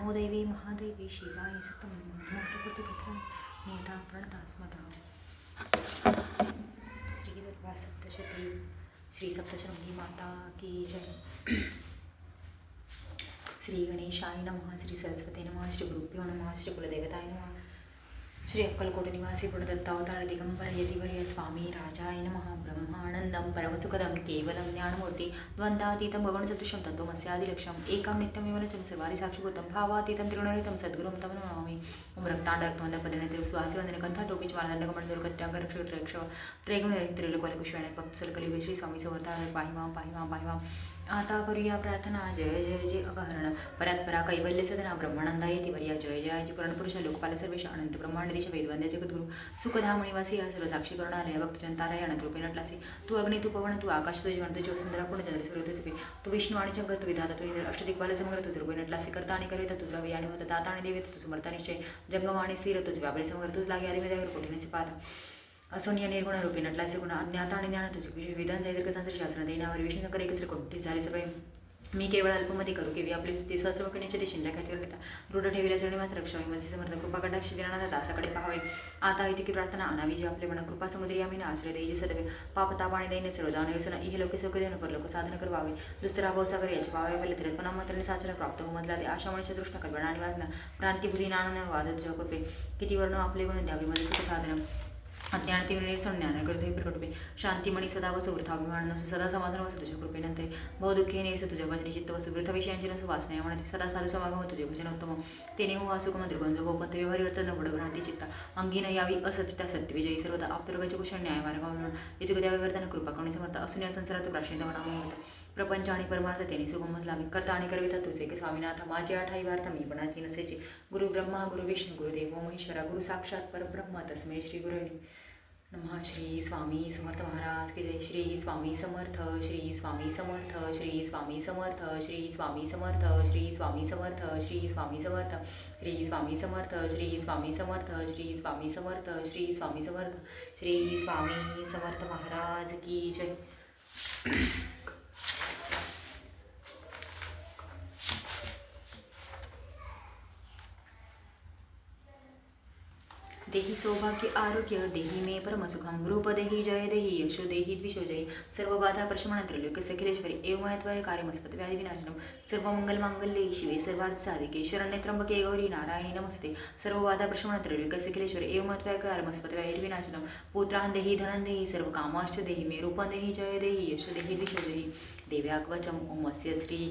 नमो दैवी महादैवी शिवाय सतम नमो प्रकृतिपथाय नियता प्रणतास्मता. श्री दुर्गा सप्तशती श्री सप्तशृंगी माता की जय. श्री गणेशाय नमः. श्री सरस्वती नमः. श्री गुरुभ्यो नमः. श्री कुलदेवताय नमः. श्री अक्कलकोट निवासी पूर्णदत्तावतार दिगंबर यतिवर्य स्वामी राजाय नमः. ब्रह्मानंदम परमसुखदम केवलम ज्ञानमूर्ति द्वंद्वातीतं भवनसदृशं तत्त्वमस्यादिलक्ष्यम् एकं नित्यमेव च सर्वारि साक्षिभूतं भावातीतं त्रिगुणरहितं सद्गुरुं तं नमामि. ओम रक्तांडक्तवंदपदने सुहासिवंदने कंठाटोपीचमालदंडकमंडलकट्यांग रक्षत्रयक्ष त्रैगुणरहित त्रिलोकवलकुशवाणे भक्तसलकलियुग श्री स्वामी समर्थ पाहिमा. आता करूया प्रार्थना. जय जय जय अगहरण परात्परा कैवल्य सदना ब्रह्मानंदा येतिवर्या जय जय पुरणपुरुष लोकपाल सर्वेश अनंत ब्रह्मांड देश वेदवंद्य जगद्गुरु सुखधामणिवासी सर्व साक्षी करुणालय भक्तजनताराय अनंत रूपे नटलासी. तू अग्नी तू पवन तू आकाश तू जगन तू वसुंधरा पूर्ण चंद्र सूर्य तुझे तू विष्णू आणि जगत तू विधाता तू इंद्र अष्टदिक्पाल समग्र तुझे रूपे नटलासी. करता आणि करिता तुझा वे आणि होता दाता आणि देवता तू समर्थ निश्चय जंगम आणि स्थिर तुझे व्यापारी समग्र तुझ लागे आदिमेदावर कोटीने पाद असोनिया निर्गुण रूपी नटलासे गुण अज्ञात आणि ज्ञान तुझे विधान जायदर्क संसार शासन देण्यावर विष्णू शंकर एकत्र कोटीत झाले सर्व. मी केवळ अल्पमध्ये करू केवी आपले स्तुती सहस्रवकण्याचे ते शिंद्या ख्यातीवर नेता दृढ ठेवीला चरणी मात्र रक्षावी मसी समर्थ कृपा कटाक्ष दिनानाथ दासाकडे पाहावे. आता इतकी प्रार्थना आणावी जे आपले म्हणा कृपा समुद्री आम्ही आश्रय देई सदवे पाप ताप आणि दैन्य सर्व जाण यसना इहे लोके सौख्य देऊन परलोक साधन करवावे. दुसरा भावसागर याचे पाहावे पहिले तर पण मात्र साचन प्राप्त हो मधला ते आशा मनुष्य तृष्ण कल्पना आणि वासना क्रांती बुद्धी नाना वाद तुझ्या कृपे किती वर्ण आपले गुण द्यावे मध्ये सुख साधन अज्ञान तीव्र निर्सण ज्ञान करतो हे प्रकटपे शांतीमणी सदा वसु वृथाभिमान नसू सदा समाधान वसु तुझ्या कृपेनंतर बहुदुःखे नेस तुझ्या भजनी चित्त वसु वृथ विषयांची नसू वासना म्हणते सदा साधू समागम तुझे भजन उत्तम तेने हो असुख मंत्रिगंज हो पण व्यवहारी वर्तन बड भ्रांती चित्ता अंगीन यावी असत्यता सत्यविजयी सर्वता आप्तरोगाचे कुशल न्याय मार्ग येथे द्यावे वर्तन कृपा करुणी समर्थ असून या संसारात प्राश्चित म्हणा प्रपंच आणि परमार्थ तेने सुगमच लाभे करता आणि करविता तुझे की स्वामीनाथ माझी आठाई वार्ता मी पणाची नसेची गुरु ब्रह्मा गुरु विष्णू गुरुदेव महेश्वरा गुरु साक्षात परब्रह्म तस्मै श्री गुरुनी नमः. श्री स्वामी समर्थ महाराज की जय. श्री स्वामी समर्थ श्री स्वामी समर्थ श्री स्वामी समर्थ श्री स्वामी समर्थ श्री स्वामी समर्थ श्री स्वामी समर्थ श्री स्वामी समर्थ श्री स्वामी समर्थ श्री स्वामी समर्थ श्री स्वामी समर्थ श्री स्वामी समर्थ महाराज की जय. देही सौभाग्य आरोग्य देही मे परमसुखम रूप देही जय देही यशो देही द्विशोजयी सर्व बाधा प्रशमन त्रैलोक्य सखिलेश्वरी एवमहत्वाय कार्यमस्पत व्याधी विनाशनम सर्व मंगल मांगल्ये शिवे सर्वार्थ साधिके शरण्ये त्र्यंबके गौरी नारायणी नमस्ते. सर्व बाधा प्रशमन त्रैलोक्य सखिलेश्वरी एवमहत्वाय कार्यमस्पत व्याधी विनाशनम पुत्रान देही धनं देही सर्व कामाश्च देही मे रूप देही जय देही यशो देही द्विशोजयी देव्याक्वचम ओमस्य श्री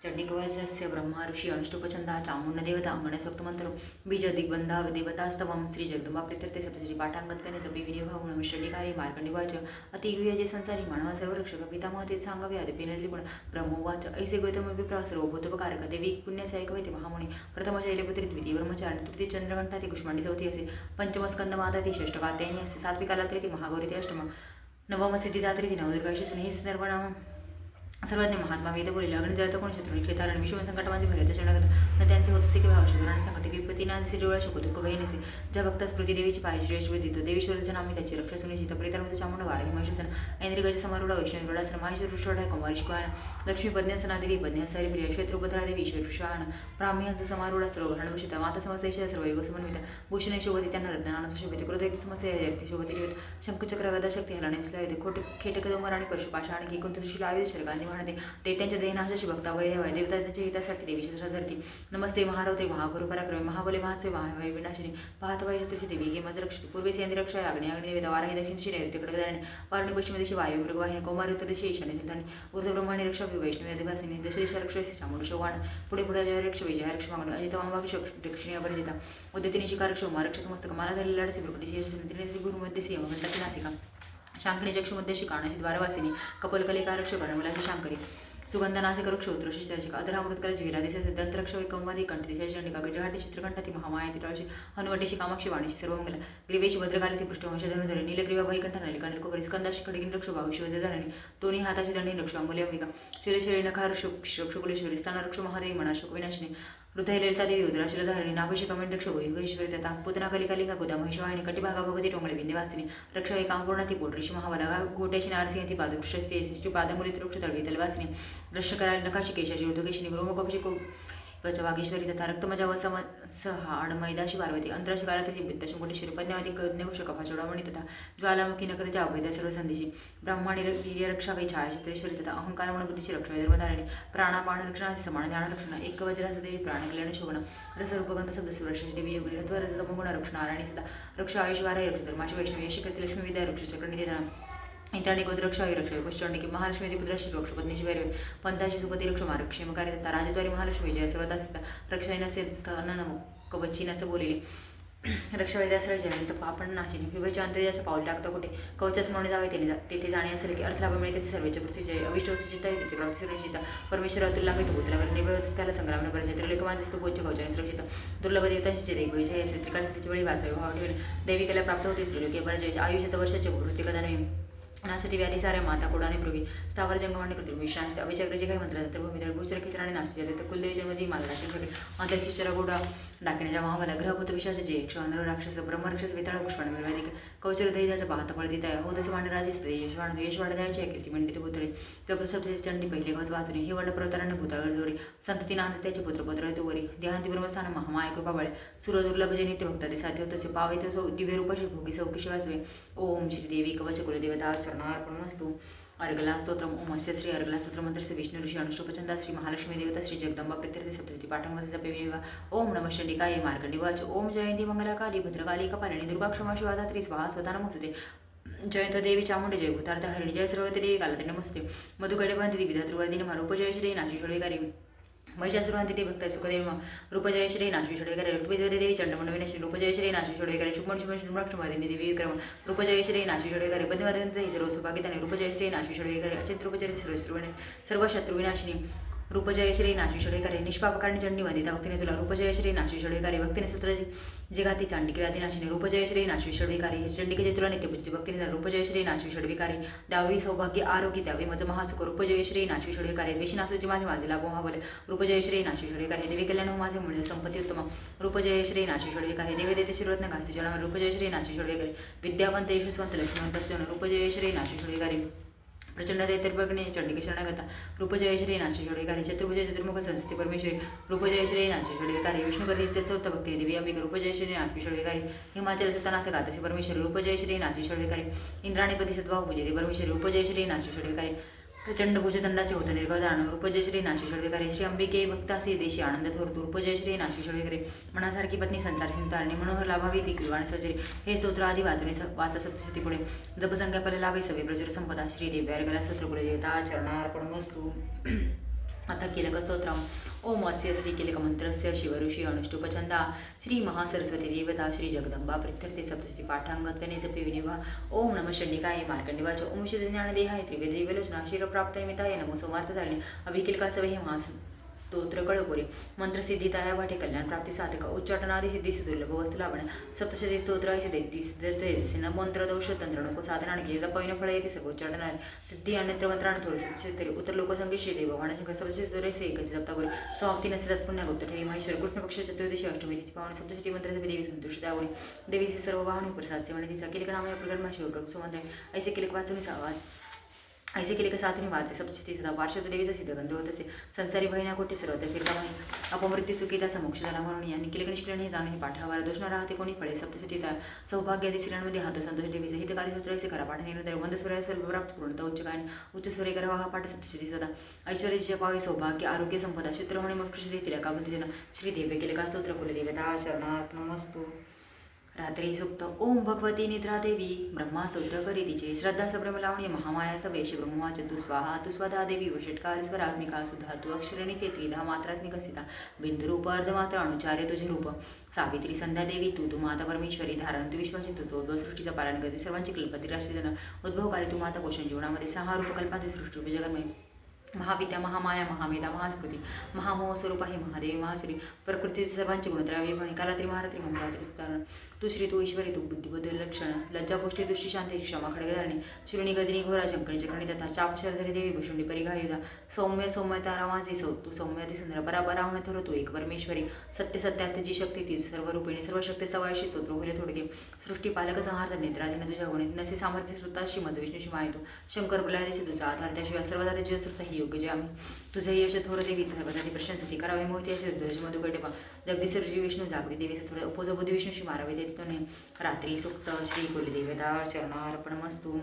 चंडिकवचस्य ब्रह्मा ऋषी अनुष्टुपछंदा चामुंड देवता अंगणसोक्तमंत्र बीज दिग्बंधा देवतास्तवम श्री जगदंबा प्रीत्यर्थे सप्तशती पाठांगत्वेने जपी विनियोग गुण षडिकारी मार्कंडिवाच अतिविजय संसारी मानवा सर्व रक्षक पितामह ते सांगावे आदि पिनलिगुण ब्रह्मोवाच ऐसे गौतम विप्रा सर्वभूतपकारक देवी पुण्यसायक वैते महामुनी प्रथम शैलपुत्री द्वितीय ब्रह्मचारी तृतीय चंद्रघंटा ती कुष्मांडी चौथी असे पंचम स्कंद माता ती षष्ठ कात्यायनी असे सात्विकाला तृतीय महागौरी ती अष्टम नवम सिद्धिदात्री ती नवदुर्गाशी स्नेह सर्वनाम सर्वज्ञ महात्मा वेद बोली लग्न जळत कोण शत्रू खेळतारण विषम संकटमध्ये भरत शरणगत न त्यांचे होतसे किंवा शत्रू आणि संकटे विपत्ती ना दिसे डोळा शोक दुःख भय नसे ज्या भक्त स्मृती देवीची पाय श्रेष्ठ देतो देवीश्वरचं नामी त्याची रक्षा सुनिश्चित प्रेतांमध्ये चामुंड वाराही महिषासन ऐंद्रिकाचे समारूढ वैष्णव गडासन माहेश्वर वृषोढ कुमारी शिकवान लक्ष्मी पद्न्यासना देवी पद्न्यासारी प्रिय श्वेतरूपधरा देवी ईश्वर वृषवाहन ब्राह्मणांचं समारूढ सर्व भरणभूषित माता समस्येच्या सर्व योग समन्वित भूषणे शोभती त्यांना रत्नानाचं शोभते क्रोध समस्या शोभती शंकुचक्र गदा शक्ती हलाने मिसला येते खोट खेटकदोमर आणि पशुपाशा आणि कोणत्या दिवशी आयुध शर्गांनी म्हणते ते त्यांच्या देहनाशाची भक्ता वैदेवाय देवता त्यांच्या हितासाठी देवीची धरती नमस्ते महारौद्री महागुरु पराक्रमी महाबली महात्से महावय विनाशिनी पाहतवाय शत्रूची देवी गे मज रक्षित पूर्वे सेंद्र रक्षा अग्नि अग्निवेदा वाराही दक्षिणशी नैऋत्य कडगदारणे वारुणी पश्चिम दिशी वायू मृगवाहिनी कौमारी उत्तर दिशी ईशान्य सिद्धाने ऊर्ध्व ब्रह्मांडी रक्षा वैष्णवी आदिवासिनी दशदिशा रक्षा चामुंड शोवाण पुढे पुढे जय रक्ष विजय रक्ष मागण अजितवांबाकी दक्षिणी अपरिजिता उद्यतिनी शिकार रक्ष उमारक्ष मस्तक माला धरलेला लाडसे प्रकटी गुरुमध्ये सिंह घंटाची नासिका शांकणी चक्षुमध्ये कानाची द्वारवासिनी कपलकलिका रक्ष वर्णमुलाची शांकरी सुगंधनासिक वृक्ष उत्तरशी चर्चिका अधरामृतकला जीविरा दिसे दंतरक्ष कंवारी कंठदिशा चंडिका गजघाटी चित्रकंठाती महामाया तिटाळशी हनुवटीशी कामाक्षी वाणीशी सर्वमंगल ग्रीवेशी भद्रकाली ती पृष्ठवंश धनुधरे नीलग्रीवा भैकंठ नलिका निलकोपरी स्कंदाशी खडगिन रक्ष बाहू शिवजधरणी दोन्ही हाताची दंडी रक्ष अंबुली अंबिका शिरेश्वरी नखार रक्षकुलेश्वरी स्थान रक्ष महादेवी मनाशोक विनाशिनी हृदय ललिता देवी उद्राशिलधारिणी नाभिषी कमेंट रक्ष गोयुगेश्वरी तथा पुतना कलिकालिका गोदा महिषवाहिनी कटिभागा भगवती टोंगळे बिंदेवासिनी रक्ष एकांपूर्णा ती पोटऋषी महावला गोट्याशी नारसिंह ती पादवृक्षस्ती श्री पादमुली वृक्ष तळवी तलवासिनी भ्रष्ट कराली नखाची केशाची ऋतुकेशिनी गृहमुखपशी त्वचा वागेश्वरी तथा रक्तमजा व सहाड मैदाशी पार्वती अंतराशी कालातील वित्तशं कोटेश्वरी पद्मावती कज्ञकुश कफा चोडामणी तथा ज्वालामुखी नकरच्या अभेद सर्व संदेशी ब्रह्माणी वीर्यरक्षा वै छायाचित्रेश्वरी तथा अहंकार मनबुद्धीची रक्षा धर्मधारिणी प्राणापान रक्षणाचे समान ध्यान रक्षण एक वज्रास देवी प्राणकल्याण शोभन रसरूपगंध शब्द सुरक्षा देवी योगी रत्व रजतमगुण रक्षण नारायणी सदा रक्ष आयुष वाराय रक्ष धर्माची वैष्णवी यशी करती लक्ष्मी विद्या रक्ष चक्रनिधना इंद्राणी गोत्रक्ष रक्ष पुष्चंडी महालक्ष्मी पुत्राशी रक्ष पत्नीची वैरवे पंथाची सुपती रक्ष मार क्षेमकारी तथा राजद्वारी महालक्ष्मी जय सर्वदा सीता रक्षाईनसे कवची नसं बोलिले रक्षावैद्यासर जयंत पापण नाशिनी विभयच्या अंतर्याचं पाऊल टाकता कुठे कवचास म्हणून जावे तेथे जाणे असेल की अर्थलाभ मिळते ते सर्वेच्या प्रती जय अविष्ट वस्तू जिता येते प्राप्ती सुरक्षिता परमेश्वर अतुल लाभ येतो पुत्रावर निर्भय होतच त्याला संग्राम न परिचय त्रिलोक माझे तो पोच्य कवचाने सुरक्षित दुर्लभ देवतांची जय देव जय असेल त्रिकाळ त्याची वेळी वाचावी भाव देवी कला प्राप्त होते त्रिलोके परिचय आयुष्यात वर्षाचे वृत्ती कदाने नाशती व्याधी साऱ्या माता कोडाने मृगी स्थावर जंगमाने कृत्रिम विश्रांत अभिचक्र जे काही म्हटलं भूमिदळ भूचर खिचराने नाशिक झाले तर कुलदेवी जन्मदी माला टाकली अंतरिक्षरा गोडा डाकण्याच्या महाबाला ग्रहभूत विश्वास जे क्षण राक्षस ब्रह्मराक्षस वेताळ पुष्पाण वैदिक कौचर दैजाच्या पाहता पळतीत आहे हो तसे भांडे राजे स्त्री यशवाड द्यायचे कीर्ती मंडित भूतळे तपसप्तची चंडी पहिले गज वाचणे हे वड प्रवतारांना भूताळ जोरी संतती नांद त्याचे पुत्र वरी देहांती ब्रह्मस्थान महामाय कृपा बळे सुर दुर्लभ जे नित्य भक्ता ते साध्य तसे पावे तसो दिव्य रूपाशी भोगी सौकिशी वाचवे ओम श्री देवी कवच कुलदेवता चरणार्पणमस्तु अर्गला स्तोत्रम ओम अस्य श्री अर्गला स्तोत्र मंत्र श्री विष्णू ऋषी अनुष्टोपचंदा श्री महालक्ष्मी देवता श्री जगदंबा प्रीत्यर्थे सप्तशती पाठांमध्ये जपे विनियोगा ओम नमः चंडिकाय मार्कंडी वाच ओम जयंती मंगलाकाली भद्रकाली कपालिनी दुर्गा क्षमा शिवाधात्री स्वाहा स्वतः नमोस्तुते जयंत देवी चामुंडे जय भूतार्थ हरिणी जय सर्वती देवी काला नमस्ते मधुकडे बंधी विधातृवर्धिनी रूप जय श्री नाशी षडवेकारी महिषासुरांती ते भक्त सुखदेव रूपजय श्री नाशवी षडवेकर ऋत्विजय देवी चंडमंडविने श्री रूपजय श्री नाशवी षडवेकर शुभमण शुभम शुभमक्षमदिनी देवी विक्रम रूपजय श्री नाशवी षडवेकर बद्धिवादंत ही सर्व सुभागिताने रूपजय श्री नाशवी षडवेकर अचिंत रूपचरित सर्व शत्रुविनाशिनी रूपजय श्री नाशवी षडवेकर निष्पापकारणी चंडी वंदिता भक्तीने तुला रूपजय श्री नाशवी षडवेकर भक्तीने सूत्र जगाती चांडिके व्याधिनाशिनी रूपजय श्री नाशवी षडवेकारी चंडिके जे तुला नित्यपूजित भक्तीने रूपजय श्री नाशवी षडवेकारी द्यावी सौभाग्य आरोग्य द्यावे मज महासुख रूपजय श्री नाशवी षडवेकारी विषनासूची माझे लाभ महाबल रूपजय श्री नाशवी षडवेकारी देवी कल्याण माझे मुळे संपत्ती उत्तम रूपजय श्री नाशवी षडवेकारी देवी देते शिरवत्न घासते जनावर रूपजय श्री नाशवी षडवेकारी विद्यावंत यशस्वंत लक्ष्मणत रूपजय श्री नाशवी षडवेकारी प्रचंड दैतर्भग्ने चंडिके शरणागता रूपजय श्री नाशी षडवेकारी चतुर्भुज चतुर्मुख संस्कृती परमेश्वरी रूपजय श्री नाशी षडवेकारी विष्णुकरी नित्यसौत भक्ती देवी अंबिका रूपजय श्री नाशी षडवेकारी हिमाचल सतनाथ गातसे परमेश्वरी रूपजय श्री नाशी षडवेकारी इंद्राणीपती सद्भाव पूजिते परमेश्वरी रूपजय श्री नाशी षडवेकारी प्रचंड भुजदंडाचे होत निर्गदान रूपजय श्री नाशी षडवेकारी श्री अंबिके भक्तासी देशी आनंद थोरतो रूपजय श्री नाशी षडवेकारी मनासारखी पत्नी संसार सिंतारणी मनोहर लाभावी ती किलवाण सर्जरी हे स्तोत्र आधी वाचणे वाचा सप्तशती पुढे जपसंख्या पले लाभे सवे प्रचुर संपदा श्री देवी अर्गला स्तोत्र कुलदेवता चरणार्पणमस्तु अथ कीलक स्तोत्रम ओम अस्य श्री कीलक मंत्रस्य शिवऋषी अनुष्टुपचंदा श्री महासरस्वती देवता श्री जगदंबा प्रीत्यर्थे सप्तशती पाठांगत्वने जपे विनिवा ओम नमः चंडिकाय मार्कंडेवाच ओम श्री ज्ञानदेहाय त्रिवेदी विलोचना शिरप्राप्ताय मिताय नमो सोमार्थधारिणे अभिकिलकासवे हे महास स्तोत्र कळपुरी मंत्रसिद्धिताया वाटे कल्याण प्राप्ती साधक उच्चाटनादी सिद्धी दुर्लभ वस्तू लाभण सप्तशती स्तोत्र ऐसे देतीस न मंत्र दोष तंत्र नको साधना आणखी जपाविन फळ येते सर्व उच्चाटणार सिद्धी अन्यत्र मंत्राण थोर शेतकरी उत्तर लोकसंगीत श्री देव वाणशंकर सप्तशती स्तोत्र ऐसे एकच जप्तापुरी समाप्ती नसे तत्पुण्य गुप्त ठेवी महेश्वर कृष्ण पक्ष चतुर्दशी अष्टमी तिथी पावन सप्तशती मंत्र देवी संतुष्ट दावणी देवीचे सर्व वाहने प्रसाद सेवणे तिचा किलक नामया प्रगट शिवप्रभू सुमंत्र ऐसे किलक वाचून ऐसे केले का सातून वाचे सप्तशती सदा पार्श्वत देवीचा सिद्धगंध होत असे संसारी भयना कोटी सर्वत्र फिरता माही अपमृत्यू चुकीता समोक्ष झाला म्हणून यांनी केले निष्क्रियण हे जाणे पाठावर दोष न राहते कोणी फळे सप्तशती सौभाग्यादी स्त्रियांमध्ये हात संतोष देवीचे हितकारी सूत्र असे करा पाठ निर्णय मंदस्वर प्राप्त पूर्णता उच्च गायन उच्च स्वरे करा हा पाठ सप्तशती सदा ऐश्वर्याचे पावे सौभाग्य आरोग्य संपदा चित्र होणे मोक्ष देतील का बुद्धिजन श्री देवे केले का स्तोत्र कुलदेवता चरणार्पणमस्तु रात्री सुक्त ओम भगवती निद्रा देवी ब्रह्मा स्तोत्र करी तिचे श्रद्धा संभ्रम लावणी महामाया सवेश ब्रह्मवाच तु स्वाहा तु स्वधा देवी वषटकार स्वरात्मिका सुधा तु अक्षरणी ते त्रिधा मात्रात्मिक सीता बिंदुरूप अर्धमात्र अनुचार्य तुझे रूप सावित्री संध्या देवी तू माता परमेश्वरी धारण तू विश्वाची तुझं उद्भव सृष्टीचा पालन करते सर्वांची कल्पती राष्ट्रजन उद्भवकारी तू माता पोषण जीवनामध्ये सहा रूप कल्पाते सृष्टी जगन्मय महाविद्या महामाया महामेधा महास्मृती महामोह स्वरूप आहे महादेवी महाश्री प्रकृती सर्वांची गुणद्राव्य म्हणे कालात्री महारात्री मोहरात्री उदाहरण तू श्री तू ईश्वरी तू बुद्धिबद्ध लक्षण लज्जापुष्टी तुष्टी शांती क्षमा खडगधारणी श्रीणी गदिनी घोरा शंकणी चक्रणी तथा चाप शरधरी देवी भुषुंडी परिघायुधा सौम्य सौम्यता रामाचे तू सौम्यती सुंदर परापरा होणे थोर तू एक परमेश्वरी सत्य सत्यार्थी शक्ती तीच सर्व रूपिणी सर्व शक्ती सवायशी स्तोत्र होले थोडके सृष्टी पालक संहार नेत्राधीन तुझ्या गुणित नसे सामर्थ्य श्रुता श्रीमद विष्णूशी माहितो शंकर प्रल्हादेचे तुझा आधार त्याशिवाय सर्वधारे तुझ्या श्रुता ही योग्य जे आम्ही तुझे यश थोर देवी सर्वसाठी प्रशंसती करावे मोहिती असे ध्वज मधुकैटपा जगदीश्वर श्री विष्णू जागृती देवी सत्वर उपोज बुद्धी विष्णूशी मारावे ते तिथून रात्री सुक्त श्री कुलदेवता चरणार्पणमस्तु.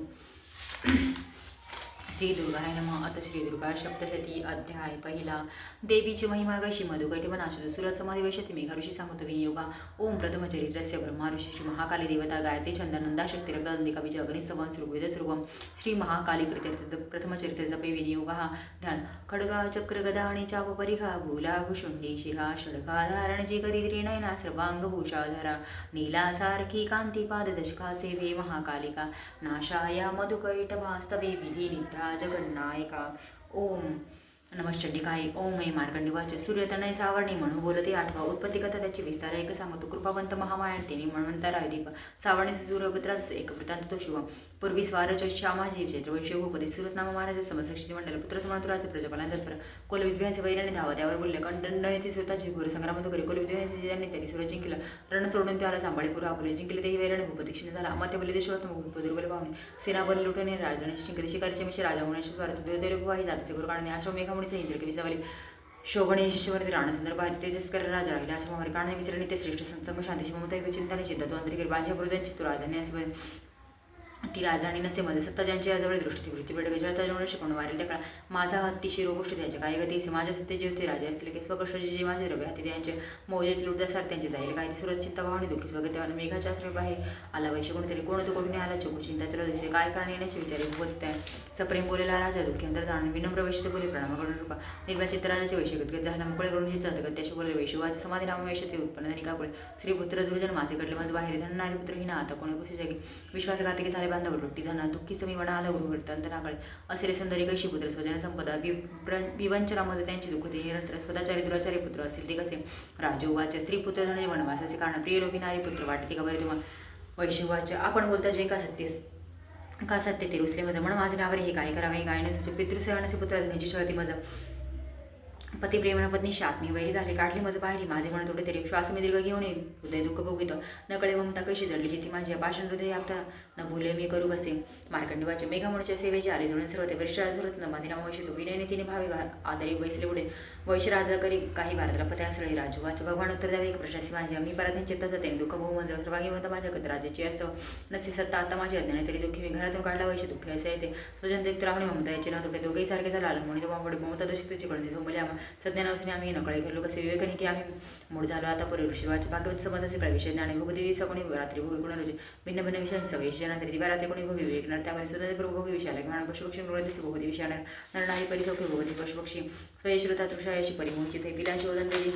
श्री दुर्गाय नमः. अथ श्री दुर्गा सप्तशती अध्याय पहिला. देवीची महिमा कशी मधुकैटपनाशुत सुरत समाधी वैशती मेघा ऋषी सांगतो विनियोगा. ओम प्रथम चरित्रस्य ब्रह्मा ऋषी श्री महाकाली देवता गायत्री छंदनंदा शक्ती रक्तदंदिका बीज अग्निस्तवन सुरवेद सुरवम श्री महाकाली प्रत्यर्थ प्रथम चरित्र जपे विनियोगा. ध्यान. खडगा चक्र गदा आणि चाप परिघा भूला भुषुंडी शिरा षडका धारण जी करी त्रिनयना सर्वांग भूषाधरा नीला सारखी कांती पाद दशका सेवे महाकालिका नाशाया मधुकैटभास्तवे विधी निद्रा जगन्नायका. ओम नमश्चंडिकाय. ओम मय मार्कंडेवाच. सूर्यतनय सावर्णी म्हणू बोलते आठवा. उत्पत्ती कथा त्याची विस्तार एक सांगतो. कृपावंत महामायण तिने म्हणवंताराय दीप सावर्णी सूर्यपुत्रास एक वृत्तांत तो शिव. पूर्वी स्वारच श्यामाजी क्षेत्रवंश भूपती सुरत नाम महाराज समसक्षित मंडल पुत्र समर्थराज प्रजापालन तत्पर कुलविद्वांचे वैराने धावा त्यावर बोलले कंडन येथे स्वतःची घोर संग्रामात करे कुलविद्वांचे ज्यांनी त्यांनी सुरत जिंकलं रण सोडून त्याला सांभाळीपूर आपले जिंकले तेही वैराने भूपती क्षीण झाला. अमात्य बली देशवत भूप दुर्बल पाहुणे सेनाबल लुटणे राजधानी शिंकरी शिकारीचे मिशी राजा होण्याचे स्वार्थ देवदेववाही जातीचे गुरु काढणे आश्रम मेघामुळीचे हिंजरके विसावली शोभणे शिष्यवर्ती राणसंदर्भात तेजस्कर राजा राहिले आश्रमावर काढणे विसरणे ते श्रेष्ठ संसंग शांती शिवमता एक चिंतने चिंता अंतरिकर बांझ्या बुरुजांची तो राजधानी असं ती राजधानी नसे मध्ये सत्ता ज्यांची याजवळ दृष्टी वृत्ती बेड गजळता शिकवणं वारेल त्या काळा माझा हत्ती शिरोगोष्ट त्याच्या काय गती माझ्या सत्ते जे होते राजे असतील की स्वकष्टाचे जे माझे रवे हाती त्यांचे मोजेत लुटदासार त्यांचे जाईल काय ते सुरत चिंता भावने दुःखी स्वगत मेघाच्या आश्रय बाहेर आला वैश्य कोणीतरी कोण तो कोणी आला चोकू चिंता त्याला दिसे काय कारण येण्याचे विचारी भूपत त्या सप्रेम बोलेला राजा दुःखी अंतर जाणून विनम्र वैश्य बोले प्रणामाकडून रूपा निर्वाचित राजाचे वैश्य गतगत झाला मोकळे करून जिचा त्याशी बोले वैश्यवाचे समाधी नाम वैश्य ते उत्पन्न झाली कापळे श्री पुत्र दुर्जन माझे कडले माझे बाहेर धनणारे पुत्र हिना आता कोणी कुसे जागी विश्वासघातकी सारे बांधव रोटी धना दुःखी समी वडा आलं गृहवर्तंत नाकळे असेले सुंदरी कैशी पुत्र स्वजन संपदा विवंचना मज त्यांची दुःखते निरंतर स्वतःचारी दुराचारी पुत्र असतील ते कसे राजोवाच स्त्री पुत्र धन वनवासाचे कारण प्रिय लोभी नारी पुत्र वाटते का बरे तुम्हाला वैश्यवाच आपण बोलता जे का सत्य ते रुसले मज म्हणून माझे नावर हे काय करावे गायने सुचे पितृसेवनाचे पुत्र धनाची शळती मज पती प्रेमना पत्नीशी आत्मीय वैरी झाले काढले मज बाहेरी माझे म्हणत थोडे तरी श्वास मी दीर्घ घेऊन येईल हृदय दुःख भोगित न कळे ममता कशी जडली जिथे माझी भाषण हृदय आपता न भुले मी करू कसे मार्कंडेवाचे मेघामुळच्या सेवेचे आले जोडून सर्व ते वरिष्ठ सुरत न मादिना वैश्य तो विनयने तिने भावी आदरी बैसले पुढे वैश्य राजा करी काही भारताला पत्यासळी राजूवाचे भगवान उत्तर द्यावे एक प्रश्नाची माझी आम्ही परत चित्ता जाते दुःख भाऊ माझं सर्वांगी म्हणता माझ्या कत राज्याची असतं नसे सत्ता आता माझी अज्ञान तरी दुःखी मी घरातून काढला वैश्य दुःखी असे येते स्वजन देत राहणे ममता याचे नाव तुटे दोघेही सारखे झाला आलं म्हणून तुम्हाला ममता दोषिक त्याची कळते झोंबले आम्हा सज्ञानावसने आम्ही नकळे घरलो कसे विवेकाने की आम्ही मूळ झालो आता परी ऋषीवाचे भाग्यवत समाजाचे कळे विषय ज्ञान भोग दिवस कोणी रात्री भोगी कोणी रोजे भिन्न भिन्न विषयांची सवय जनांतरी दिवा रात्री कोणी भोगी विवेकणार त्यामध्ये स्वतःचे प्रभू भोगी विषयाला किंवा पशुपक्षी मृगतीचे भोगती विषयाला नरनारी परिसौख्य भोगती पशुपक्षी स्वयश्रुता तृषायाची परिमोचित हे विलांची वदन देवी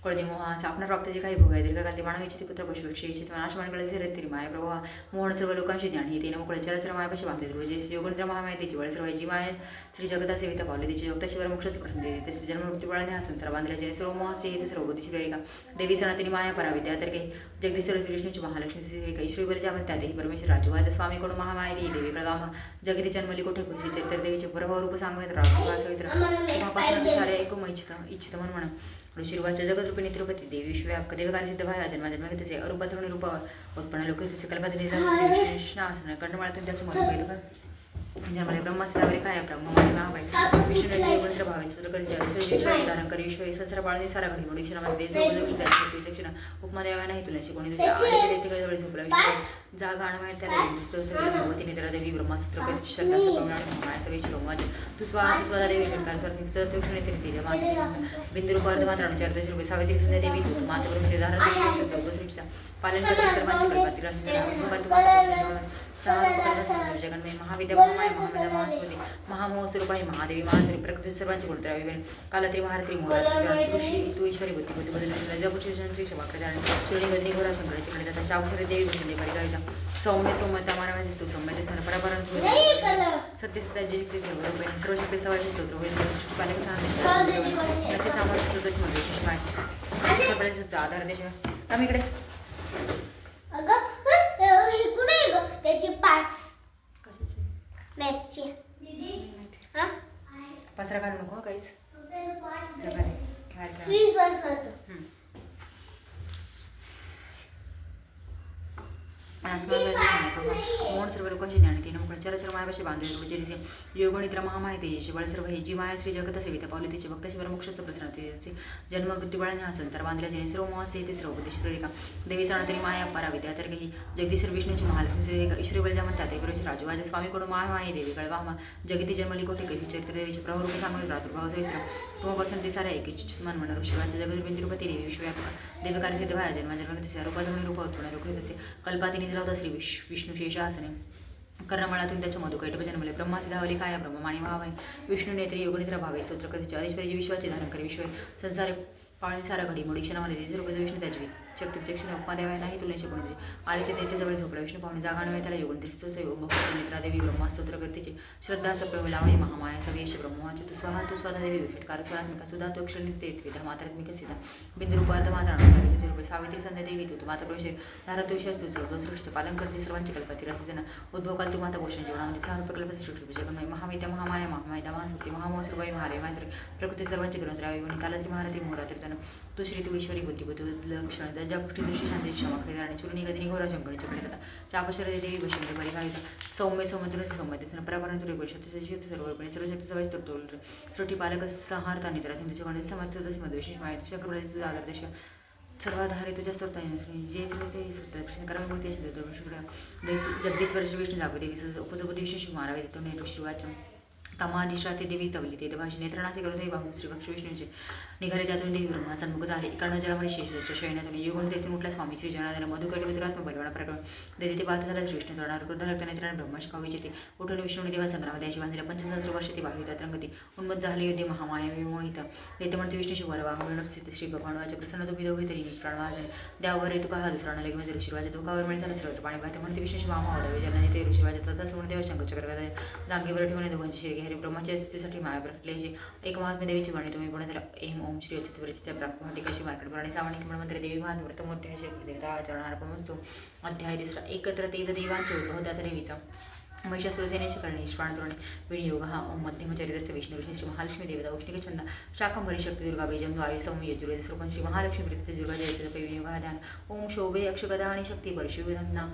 कळदी मोहा आपणा प्राप्तचे काही भोग आहे दीर्घकाल ते मानवीचे पुत्र पशुपक्षी इच्छित नाशमानकडे झेरत तरी माया प्रभाव मोहन सर्व लोकांशी ज्ञान हे तिने मोकळे चरचर मायापाशी बांधले रोजे श्री योगेंद्र महामायतीची वळ सर्व जी माय श्री जगता सेविता पावले तिची योगता शिवर मोक्षच प्रश्न देते तसे जन्म मृत्यू बाळाने हा संसार बांधल्याचे सर्व मोहसे हे सर्व बुद्धीची प्रेरिका देवी सनातनी माया परावी त्या तर काही जगदीश्वर श्री विष्णूची महालक्ष्मी सेविका ईश्वरी बलच्या म्हणतात त्यातही परमेश्वर राजवाच्या स्वामीकडून महामायली देवी कळगामा जगती जन्मली कोठे खुशी चरित्र देवीचे प्रभाव रूप सांगत राहा तेव्हापासून सारे ऐकू इच्छित म्हणून ऋषीर्वाच्या जगदरूपिणी तिरुपती देवी विश्वव्यापक देवकारी सिद्ध भाया जन्माजन्मगतीचे अरूपाधरुणी रूपावर उत्पन्न लोक तसे कल्पात विष्णू कंठमाळातून त्याचं मत केलं जन्मले ब्रह्मासनावरे काय ब्रह्ममाने महाबाई विष्णू योगेंद्र भावे सूर्यकरी धारण करी विश्व संसार पाळणे सारा घडी मोठी क्षणामध्ये विचक्षण उपमादेवा नाही तुला कोणी जवळ झोपला विष्णू जागा आणवायला त्याला भगवती निद्रा देवी ब्रह्मासूत्र कधी श्रद्धाचं प्रमाण मायाचा विचार माझे तू स्वतः देवी शंकर स्वर्ग बिंदुरूपार्ध मात्र अनुचार रुपये सावित्री संध्या देवी तू माता ब्रह्म धारण चौकश्रीचा पालन करते सर्वांची जगन्मय महाविद्या महामाय महामेधा महास्पती महामोहस्वरूपाही महादेवी महास्वरूप प्रकृती सर्वांची गुणत्रावी कालत्री महारत्री मोहरा ऋषी तू ईश्वरी बुद्धी बुद्धी बदल जगुश्री शवाक्रधारण शिवणी गदनी घोरा शंकराची कडे जाता चावशरे देवी भूषणे परिगाविता सौम्य सौम्यता मानवाची तू सौम्यते सर परापरण सत्य सत्याची सर्व शक्ती सवाची स्तोत्र होईल पालक सांगते असे सामर्थ्य स्रोतच मध्ये सुषमा आधार देश आम्ही इकडे त्याची पार्ट्स मॅपची पसरा घालू नको काहीच मोहन सर्व लोकांची ज्ञान ते नमक चरचर मायापाशी बांधले रोजरीचे योगनिद्रा महामाय तेजेचे बळ सर्व हे जी माया श्री जगत सेविता पावले तिचे भक्त शिवर मोक्षस्थ प्रसन्न तिचे जन्म मृत्यू बळाने हा संसार बांधल्या जेणे सर्व मोहस्ते ते सर्व बुद्धी प्रेरिका देवी सण तरी माया परावी त्या तर काही जगदीश्वर विष्णूची महालक्ष्मी सेविका ईश्वरी बळजा म्हणतात ते परमेश्वर राजू माझ्या स्वामीकडून माय देवी कळवा जगती जन्मली कोटी कैसी चरित्र देवीचे प्रभरूप सांगून प्रादुर्भाव सविस्तर तुम्हापासून ते साऱ्या एकी मन म्हणणार शिवाच्या जगदुर्बिन तिरुपती देवी विश्वव्यापक देवकार्य सिद्ध व्हाया जन्म तिचे रूपाधमणी रूप उत्पन्न रूप तसे कल्पाती निद्रावता श्री विष्णू शेषासने कर्णमळातून त्याच्या मधुकैटभ जन्मले ब्रह्मा सिधावली काय ब्रह्म माणी भावे विष्णू नेत्री योगनिद्रा भावे स्तोत्र कथित आदेश्वरीची विश्वाचे धारण करे विश्व संसारे पाळणी सारा घडी मोडी क्षणामध्ये तेज रूप विष्णू त्याची शक्ती विचक्षण उपमा द्यावा नाही तुलने शिकवून आले ते दैत्याजवळ झोपला विष्णू पाहुणे जागा नव्हे त्याला योगन स्तोत्र योग भक्त नेत्रा देवी ब्रह्मास्तोत्र करतेची श्रद्धा सप्रभ लावणी महामाया सगळेश ब्रह्माचे तू स्वतः देवी षटकार स्वरात्मिका सुधा तो अक्षर नित्य विधा मात्रात्मिक सीता बिंदुरूपार्थ मात्रानुसार तुझे रूपे सावित्री संध्या देवी तू माता प्रवेश धारा तू विश्वास तुझं सृष्टीचं पालन करते सर्वांची कल्पती राजन उद्भव काल तू माता भूषण जीवनामध्ये सहा रूप कल्पते सृष्टी जगन्मय महाविद्या महामाया महामायदा महासृती महामोसरबाई महादेव माहेश्वरी प्रकृती सर्वांची ग्रंथ रावी आणि कालात्री महारात्री मोहरात्री तन तू श्री तू ईश्वरी बुद्धिबुद्ध लक्षण ज्या गोष्टी दुष्टी शांती क्षमा आणि चुरणी गदिनी घोरा शंकर चक्रिता चापशर देवी वशंकर परिघालिता सौम्य सौम्य सौम्य परापरण तुरे परिषद सर्वपणे सर्वशक्ती सवय स्तोल सृष्टी पालक संहारता निद्रा तुझ्या कोणी समाज मध्ये विशेष माहिती शंकर आदर्श सर्वाधारे तुझ्या स्तोत्राने जे ते प्रश्न करा मग ते जगदीश्वर श्री विष्णू जागो देवी उपजपती विष्णू मारावे देतो नेहरू श्रीवाच तमादिशाते देवी स्तवली ते भाषी नेत्रणाचे करून देवी बाहू श्री भक्ष विष्णूचे निघाले त्यातून देवी ब्रह्मा सन्मुख झाले कर्ण जलामध्ये शेषच्या शयनातून युगून तेथून उठला स्वामी श्री जनार्दन मधुकैट मित्रात्म बलवाना प्रकरण देते ते पाहता झाला विष्णू चढणार क्रोधारक्त नेत्राने ब्रह्माशी कावी जेते उठून विष्णूने देवा संग्रामध्ये अशी बांधल्या 5000 वर्ष ते वाहितात रंगती उन्मत झाले युद्धे महामाया विमोहित देते म्हणते विष्णूशी वरवांग मिळणपस्थित श्री भगवानवाचे प्रसन्न तुम्ही दोघे तरी निष्प्राण वाजले द्यावर तुका हा दुसरा लगे म्हणजे ऋषीवाच्या धोकावर मिळत झाला सर्वत्र पाणी पाहते म्हणते विष्णूशी मामा होता जलने ते ऋषीवाच्या तथा सोडून देवा शंकर जागेवर ठेवणे दोघांची शिरगे हरी ब्रह्माच्या साठी माया प्रकटल्याची एक महात्म्य देवीची वाणी तुम्ही पण त्याला एम ओम श्री अचितवरीच्या प्राप्ती कशी मार्केट आणि सावणी मंत्र देवी महान व्रतमूर्ती चरणार पण वस्तू अध्याय दुसरा एकत्र तेज देवांचे उद्भव त्या देवीचा महिषासुर सेनेशी करणे श्वाणतोरणे विनियोग हा ओम मध्यम चरित्रस्य विष्णू ऋषी श्री महालक्ष्मी देवता उष्णिक छंद शाकंभरी शक्ती दुर्गा बेजम वायु सौम्य यजुर्वेद स्वरूपन श्री महालक्ष्मी प्रीती दुर्गा जयते विनियोग हा ध्यान ओम शोभे अक्षगदा आणि शक्ती परशुधन्ना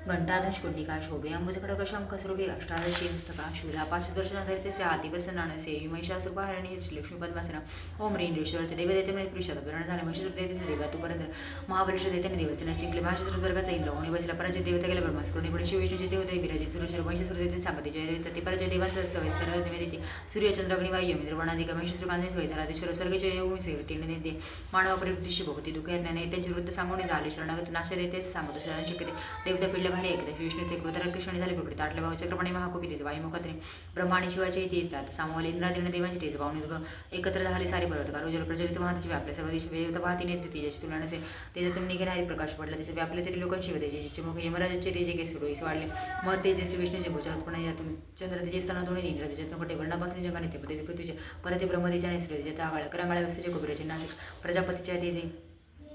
घंटाधश कुंडिका शोभे अंबुजखडक शंख स्वरूपे अष्टादशी हस्तका शूला पाशदर्शन धरते आदी प्रसन्न सेवी महिषासुर पाहरणी श्री लक्ष्मी पद्मासना ओम ह्रीं ऋषीवरचे देवदेते म्हणजे पुरुषात प्रेरणा झाले महिषासुर देतेचे देवा तू पर्यंत महाबलेश्वर देत्याने देवस्थाना जिंकले महाशस्त्र स्वर्गाचा इंद्र होणे बसला पराजय देवता गेला ब्रह्मास्करुणी पण शिव विष्णूचे देवते विराजित सुरेश्वर महिषासुर देते सांगते जय ते पराजय देवांचा सविस्तर निवेदिते सूर्यचंद्र अग्नि वायू मित्र वर्णाधिक महिषासुर कांदे सवय झाला देश्वर स्वर्गाचे योग तीर्ण देते मानवा परिवृत्तीशी भोगती दुःख ज्ञाने त्यांचे वृत्त सांगून झाले शरणागत नाश देते सांगतो शरण शक्यते देवता पिल्ल्या भारी ऐकते विष्णू ते क्रोधरक्षणी झाले प्रकृती आटले भाऊ चक्रपाणी महाकोपी तेच वायुमुखात्री ब्रह्मा आणि शिवाचे तेच त्यात सामोले इंद्रादिन देवांचे तेच भावने एकत्र झाले सारे बरोबर रोजल प्रज्वलित महातीचे व्यापले सर्व देश देवता पाहती नेत्री तेजाची तुलना नसे तेजातून निघणारी प्रकाश पडला त्याचे व्यापले तरी लोकांशी तेजेचे मुख यमराजाचे तेजे केस डोईस वाढले मग तेजस्वी विष्णूचे भुजा उत्पन्न यातून चंद्र तेजे स्थान दोन्ही इंद्र तेजातून कोटे वर्णापासून जगाने ते तेजे पृथ्वीचे परत ब्रह्मदेच्या आणि सूर्यतेच्या आगाळ करांगाळ्या वस्तूचे कुबेराचे नाशिक प्रजापतीच्या तेजे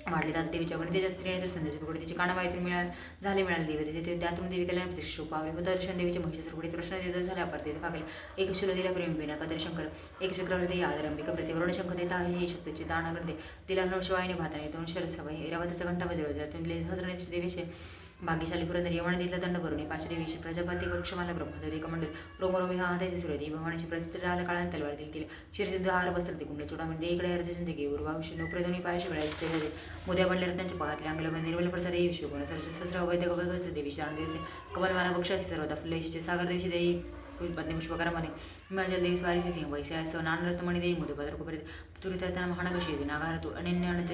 वाढले जात देवीच्या गणितेच्या स्त्रीने संध्याची पुढे तिची कानाबाईतून मिळाले देवी त्यातून देवी कल्याण प्रत्यक्ष पावले होता दर्शन देवीच्या महिषासुर पुढे प्रश्न देत झाल्या परतेचे पाकले एक शुल दिला प्रेम बिना कदर शंकर एक चक्रवर्ती आदरंबिका प्रतिवरण शंख देता हे शक्तीचे दान करते तिला शिवायने भाताने दोन शरसभा ऐरावताचा घंटा बजरव त्यातून हजरण्याचे देवीचे भाग्यशाली पुरंदर यवण दिला दंड भरून पाचशे देवीचे प्रजापती वक्षमाला ब्रह्मदेव कमंडल रोमरोमी हा हाताचे सुरती भवानीची प्रतिराला काळाने तलवार दिली क्षीरसिद्ध आहार वस्त्र ते कुंड चुडा म्हणजे इकडे अर्धचंद घे उर्वावशी नोकरेदोनी पायाशी गळायचे सेवे मुद्या बनले रत्नांचे पाहतले अंगल निर्मल प्रसाद देवी शिवगुण सहस्र अवैध गवगच देवी शांदेवीचे कमलमाना वक्षाचे सर्वदा फुलेशीचे सागर देवीची देवी पत्नी पुष्पकारामध्ये हिमाचल देवी स्वारीचे सिंह वैसे असतो नानरत्नमणी देवी मधुपत्र कुपरीत तुरिताना महानकशी येते नागार तू अनन्य अनंत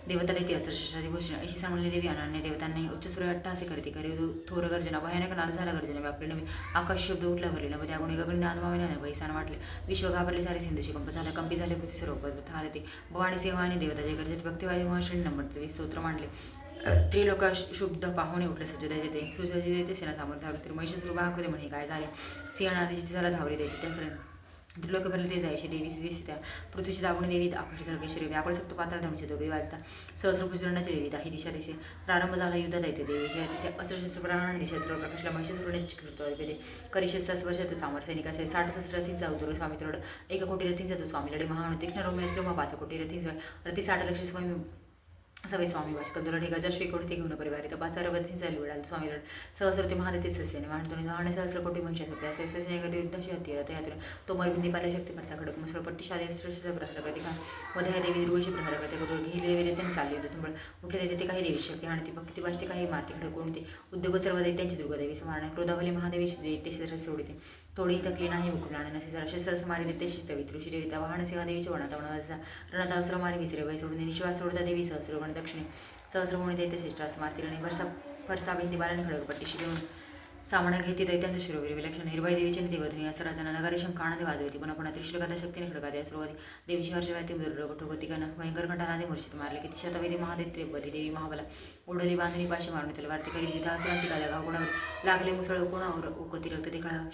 देवता देते अस्त्रशस्त्रादी भूषण अशी सांगलेली देवी अनन्य देवतांनी उच्च सूर्य अट्टासे करते करे थोर गर्जना भयानक नाद झाला गर्जना व्यापले नव्हे आकाश शब्द उठला भरले नव्हे त्या गुणी गगन नादमाविना वैसान वाटले विश्व घाबरले सारे सिंधूशी कंप झाला कंपी झाले पृथ्वी सर्व आले ते भवानी सिंह आणि देवताचे गरजेत भक्तिवादी महर्षणी नंबर स्तोत्र मांडले त्रिलोका शुद्ध पाहुणे उठले सज्जता देते सुसज्जी देते सेना सामोर धावले तर महिषासुर बाकृती म्हणे काय झाले सिंहनादीची तिला धावले देते त्या त्रिलोक भरले ते जायचे देवी दिसते त्या पृथ्वीची दाबून देवी आकाशी जळकेश्वरी व्यापळ सप्त पात्र धनुष्य दोघे वाजता सहस्रभुजरणाची देवी दाही दिशा दिसे प्रारंभ झाला युद्धात येते देवीच्या तिथे अस्त्रशस्त्र प्राण दिशा सर्व प्रकाशला महिषासुरण्याची कृत्य करिशस्त्रास वर्षात सामर सैनिक असे 60 रथींचा उदर स्वामी तोड 1 कोटी रथींचा तो स्वामी लढे महान तीक्ष्ण रोमी असलो मग 5 कोटी रथींचा रथी 60 लक्ष स्वामी सवय स्वामी वाचकंदुला ढेगाच्या श्रीकोटी ते घेऊन परिवार इथं पाचार बत्तींचा लिवडाल स्वामी सहस्रते महादेते सस्याने वाहनतोनी जाणे सहस्रकोटी महिषासुरते असे सस्याकडे युद्धाशी हत्ती रथ यात्रा तो मरबिंदी पाल्या शक्तीपरचा खडक मुसळपट्टी शालेय श्रेष्ठ प्रहार प्रतिका वधया देवी दुर्गशी प्रहार करते करून घे देवी त्यांनी चालली होते तुंबळ उठले देते काही देवी शक्ती आणि ती भक्ती वाचते काही माती खडक कोणते उद्योग सर्व दैत्यांची दुर्गादेवी समारणे क्रोधावली महादेवी देते सोडते थोडी थकली नाही मुकुलाने नसे जरा शस्त्र मारी देते शिस्तवी ऋषी देविता वाहन सिंहादेवीच्या वनात वनवासा रणदावसर मारी विसरे वय सोडून निश्वास सोडता देवी सहस्र दक्षिणे सहस्रगुणी दैत्य श्रेष्ठ मारतील आणि फरसा भिंती बालाने खडकपट्टी शिरवून सामना घेते दैत्यांचं शिरोवीर विलक्षण निर्भय देवीचे देवधनी असं राजांना नगारी शंका आनंदी वाजवती पुन्हा पुन्हा त्रिशूलकादा शक्तीने खडकाद्या सुरुवाती देवीची हर्षव्याती दुर्गठोगतिकानं भयंकर कंठानाने मूर्छित मारले किती शतवेदी महादेव बधी देवी महाबला उडली बांधणी पाशी मारून तलवार ते करी विधा असुरांची गाद्या गाव कोणावर लागले मुसळ कोणावर उकती रक्त ते खळा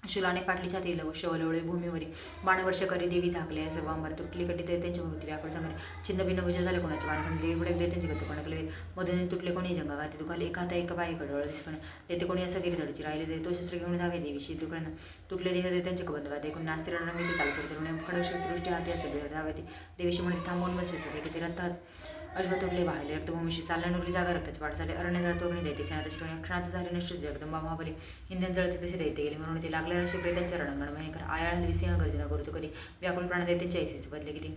शुलाने पाटली छाती शवलवळे भूमीवरी बाणवर्ष करी देवी झाकले सर्वांवर तुटली कटी त्यांच्या भोवती व्याकुळ सांगणे छिन्न भिन्न भुज झाले कोणाचे बाण देवी पुढे त्यांची गत कणकले मधून तुटले कोणी जंगागाती दुखाले एखादा एक बाई कडवळ दिसपणे तेथे कोणी असं वीर धडची राहिले जाईल तो शस्त्र घेऊन धावे देवीशी दुखणं तुटले देह त्यांचे कबंधवा देखून नास्ती रणरंगी ताल सोडून खडक हाती असे धावे देवीशी म्हणते थांबवून बसले किती रथात अश्व तुटले वाहिले रक्तभूमीशी चालण्यानुरली जागा रक्ताची वाट झाले अरण्य जळतोगणी देते सेना तशी क्षणाचं झाले नष्ट जगदंबा महाबली इंधन जळते तसे दैते गेले म्हणून ते लागले अशी प्रेतांच्या रणंगण भयंकर आयाळ हलवी सिंह गर्जना करतो करी व्याकुळ प्राण दैत्यांच्या ऐसीचे बदले किती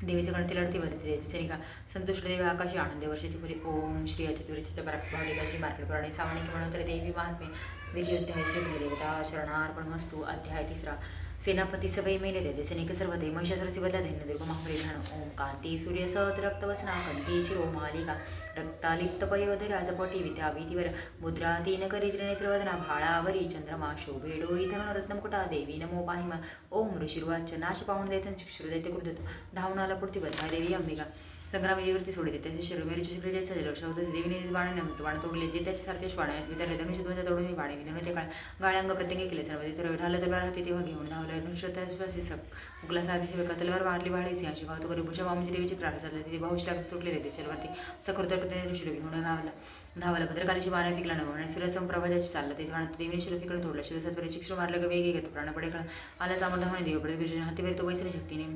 देवीचे गणती लढती वरती देते सैनिका संतुष्ट देवी आकाशी आनंदे वर्षाची फुले ओम श्री अचितुरिचित भावडिकाशी मार्केट पुराणी सामानिक म्हणून तर देवी महात्मे वेगळी अध्याय श्री देवता शरणार्पण मस्तू अध्याय तिसरा सेनापती सभई मेले देते सैनिक सर्व दे महिषासुरची बदला दैन्य दुर्ग महाबली घाण ओम कांती सूर्य सत रक्तवसना कंती शिरो मालिका रक्तालिप्त पयोधे राजपटी विद्या वीतीवर मुद्रा तीन करी त्रिनेत्रवदना भाळावरी चंद्रमा शोभे डोळी धरण रत्नमुकुटा देवी नमो पाहिमा ओम ऋषिर्वाच नाश पाहून दैत्य शिक्षुर दैत्य कृत धावणाला पुढती बदला देवी अंबिका संग्राम देवीवरती सोडे देते असे शिरोमेरीचे शिखर जे सजल लक्ष होतं देवीने बाण नमस्त बाण तोडले जे त्याच्या सारखे श्वाण्यास वितरले धनुष्यध्वजा तोडून बाणे विधून ते काळ गाळ्यांग प्रत्येक केले सर्व तर ढाल तलवार हाती तेव्हा घेऊन धावले धनुष्यत्वासी मुकला साधी तलवार मारली बाळी सिंहाशी गावतो करी भुजा वामची देवीची प्राण चालले तिथे भाऊशी लागते तुटले देते चलवरती सखर ऋषीला घेऊन धावला भद्रकालीची बाणा फिकला नवं आणि सूर्यसंप्रभाजाची चालला ते जाणत देवीने शिरो फिकडून तोडलं शिरसत्वरी शिक्षण मारलं का वेगळे घेतो प्राण पडे आला सामर्थ्याने देव पडे हातीवर तो वैसनी शक्तीने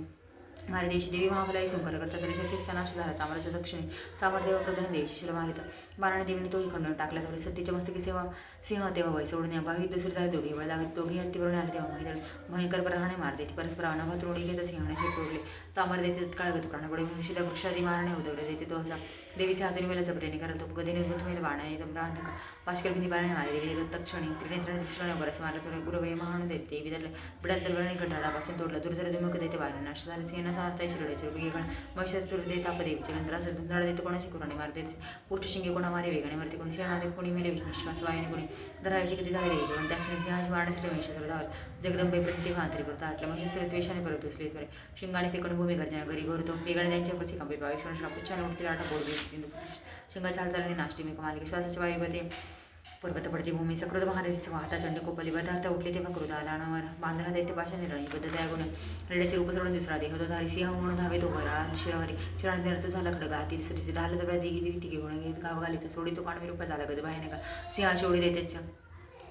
मारे देशी देवी महाबलाई संकर करतात तरी शक्तीस्थान अशा झाला ताम्राच्या दक्षिणे सामर्थ्य व प्रधान देशी शिला मारित बाणाने देवीने तोही खंडून टाकला तर सत्तीच्या मस्तकी सिंह तेव्हा वय सोडून या बाही दुसरी झाले दोघे वेळ लागत दोघे हत्तीवरून आले तेव्हा महिदळ भयंकर प्रहाणे मारते ती परस्पर अनभात रोडी घेत सिंहाने शेत तोडले चामर देते काळगत प्राणपडे मुशीला वृक्षादी मारणे उदगले देते तो असा देवीचे हातून वेळा चपटेने करत गदीने गुंतमेल बाणाने तंब्रांधका पाशकर भिंती बाणाने मारे देवी तक्षणी त्रिनेत्राने दृष्टीने बरस मारले थोडे गुरुवय महाणू देते देवी त्याला बिडात दलवळणी गटाडापासून तोडला दुर्धर दुमक देते बाहेर नाश झाले सिंहाचा अर्थ शिरड्याचे रुपये गण महिषासुर देत तापदेवीचे गण त्रास धुंदाळ देते कोणाशी कुराने मारते पोष्ट शिंगे कोणा मारे वेगाने मारते कोणी सिंहाने कोणी मेले विश्वास वायाने कोणी धरायचे किती झाले देवीचे पण त्याक्षणी सिंहाची मारण्यासाठी महिषासुर धावला जगदंबेपर्यंत ते भांतरी करता आटल्या महिषासुर द्वेषाने परत उचले करे शिंगाने फेकून भूमी गर्जना घरी घोरतो वेगाने त्यांच्या पुढची कंपे पावी पुच्छाने उठतील आटा बोलते शिंगाच्या हालचालीने नाश्ती मी मालिका श्वासाच्या वायुगते पर्वत पडती भूमी सकृत महादेवीचे वाहता चंडी कोपली पदार्थ उठले तेव्हा क्रोध आला अनावर बांधला दैत्य पाशाने रणी पद्धत या गुण रेड्याचे रूप सोडून दुसरा देह धारी सिंह म्हणून धावे तो बरा शिरावरी शिराने रथ झाला खडगा ती सरीचे ढाल तर दिगी दिली ती घेऊन घेत गाव घाली तर सोडी तो काणवी रूप झाला गज बाहेर का सिंहाची ओढी देत्याच्या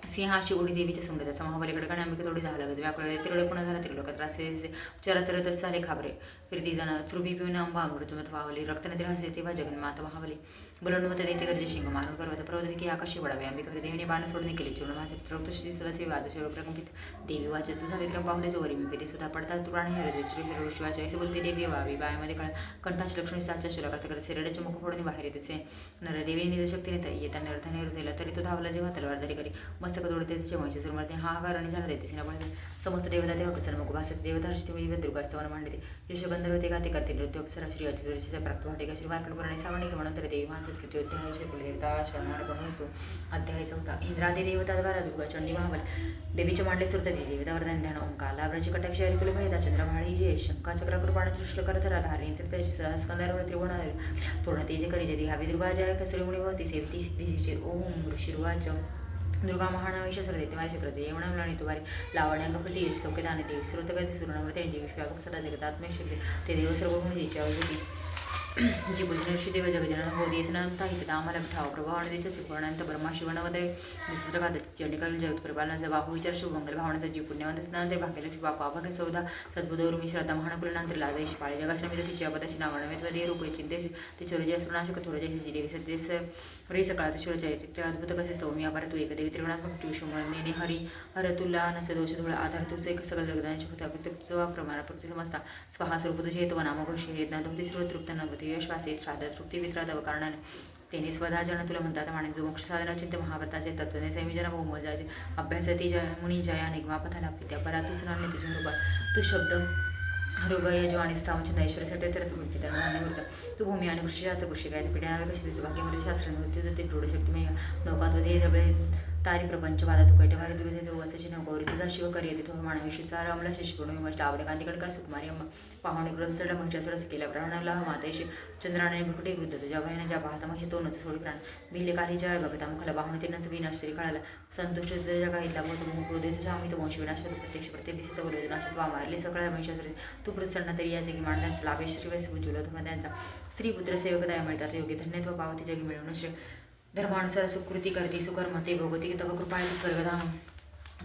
सिंहाची ओढी देवीच्या संगताचा महाबलीकडे आणि आम्ही थोडी झाला गज व्याकुळ तिरडे पुन्हा झाला तिरलोकात त्रासे चरतरतच झाले खाबरे फिरती जण चुरबी पिऊन अंबा मृत्यूमत वावली रक्तने त्रासे तेव्हा जगन्माता महाबली बोलवणमत देते गरजे शिंग मारून पर्वत की आकाशी वडावे अंबिका देवीने बाण सोडणे केले चूर्ण माझ्या रक्तश्री सदाचे वाज शिरो प्रकंपित देवी वाचत तुझा विक्रम पाहू दे चोरी मी पेते सुद्धा पडतात तू प्राणी हरते शिवाचे असे बोलते देवी वावी बायामध्ये कंठाश लक्ष्मी साच्या शिलाकात करत सेरड्याचे मुख फोडून बाहेर येते नर देवीने निज शक्तीने येताना अर्थाने हृदयला तरी तो धावला जेव्हा तलवारदारी करी मस्तक तोडते तिच्या महिषासुरमध्ये हाहाकार आणि झाला देते सिनापळे समस्त देवता देवा प्रसन्न मुख भासत देवता हर्षदेवी दुर्गास्तवन मांडते यशगंधर्व ते गाते करते नृत्य अप्सरा श्री अचितुरीच्या प्राप्त वाटे श्री वारकड सावणी म्हणून तर देवी महान तृतीयोध्याय देवता शरणार्पण वस्तू अध्याय चौथा इंद्रादी देवता द्वारा दुर्गा चंडी महाबल देवीचे मांडले सुरत देवता वरदान ध्यान ओंकार लाभराची कटाक्षी हरिकुल भयदा चंद्रभाळी जे शंका चक्र कृपाण सृष्ट करधरा धारिणी तृतीय सहस्कंदार त्रिगुण पूर्ण तेजे करी जदी हवी दुर्गा जय कसरी मुनी सेविती सिद्धीचे ओम ऋषिर्वाच दुर्गा महानवेश देते माझ्या चक्रते येवणा आणि तुवारी लावण्यांगपती यश सौख्यदाने देवी स्रोतगती सुवर्णवते देवी विश्वाभक सदा जगतात्मक शक्ती ते देव सर्व गुण द्यायचे आवडते जी पूजन ऋषिदेव जगजनन हो देसनंत हित आम्हाला ठाव प्रभाव आणि त्याच्या त्रिपुरानंत ब्रह्मा शिवनवदय दिसत्रकात चंडिकाल जगत परिपालनाचा बाहू विचार शुभमंगल भावनाचा जी पुण्यवंत स्नान भाग्यलक्ष्मी बापा भाग्य सौदा सद्बुधौर्मी श्रद्धा महानकुलनांतर लाजयशी पाळी जगासनमित तिच्या पदाची नावनवेत्व दे रूपे चिंतेस ते चोरजे असुनाशक थोरजयशी जी देवी सत्तेस रे सकाळात चोरजय ते अद्भुत कसे सौम्य अपार तू एकदेवी त्रिगुणात्मक विश्वमने हरी हर तुला नस दोष धुळ आधार तुझे एक सगळ जगदांचे होता प्रत्येक प्रमाण प्रत्येक समजता स्वहा स्वरूप तुझे येतो नामघोष हे होते सर्व तृप्त नवती यशवासे श्राद्ध तृप्ती वित्रादव कारणाने तेने स्वतः जन तुला म्हणतात आणि जो मोक्ष साधना चिंत महाव्रताचे तत्वने संयोजन बहुमजाचे अभ्यासाती जय मुनी जया निगमा पथाला विद्या परा तूच नान्य तुझ्या रूपात तू शब्द रोग यजो आणि स्थावचिंत ऐश्वर्यासाठी तर वृत्ती तर मान्यवृत्त तू भूमी आणि कृषीशास्त्र कृषी काय पिढ्या नावे कशी दिसू भाग्यमध्ये शास्त्र नृत्य जाते दृढशक्तीमय नौकात दबळे तारी प्रपंच वादा तू कैटवारी दुर्धे वाचाची नौकवरी तुझा शिव करी येते तो मानवी सारा अमला शिशपूर्ण विमर्श आवडे कांतीकडे काय सुकुमारी अम्मा पाहुणे ग्रंथ चढ महिषासुरस केला प्राणाला मातेशी चंद्राने भुकटे वृद्ध तुझ्या भयाने ज्या पाहता मशी तोनच सोडी प्राण भिले काली जय बघता मुखाला बाहुणे तेनाच विनाश तरी कळाला संतुष्ट तुझ्या गाईतला बोलतो मुख हृदय तुझ्या अमित वंश विनाशात प्रत्यक्ष प्रत्येक दिसत बोलतो नाशात वा मारले सकाळ महिषासुर तू प्रसन्न तरी या जगी मांडांचा लाभेश श्रीवैस उज्ज्वल त्यांचा स्त्री पुत्र सेवकदाय मिळतात योग्य धन्यत्व पावती जगी मिळवून श्री धर्मानुसार सुकृती करते सुकर्म ते भोगती तव कृपाळी स्वर्गधाम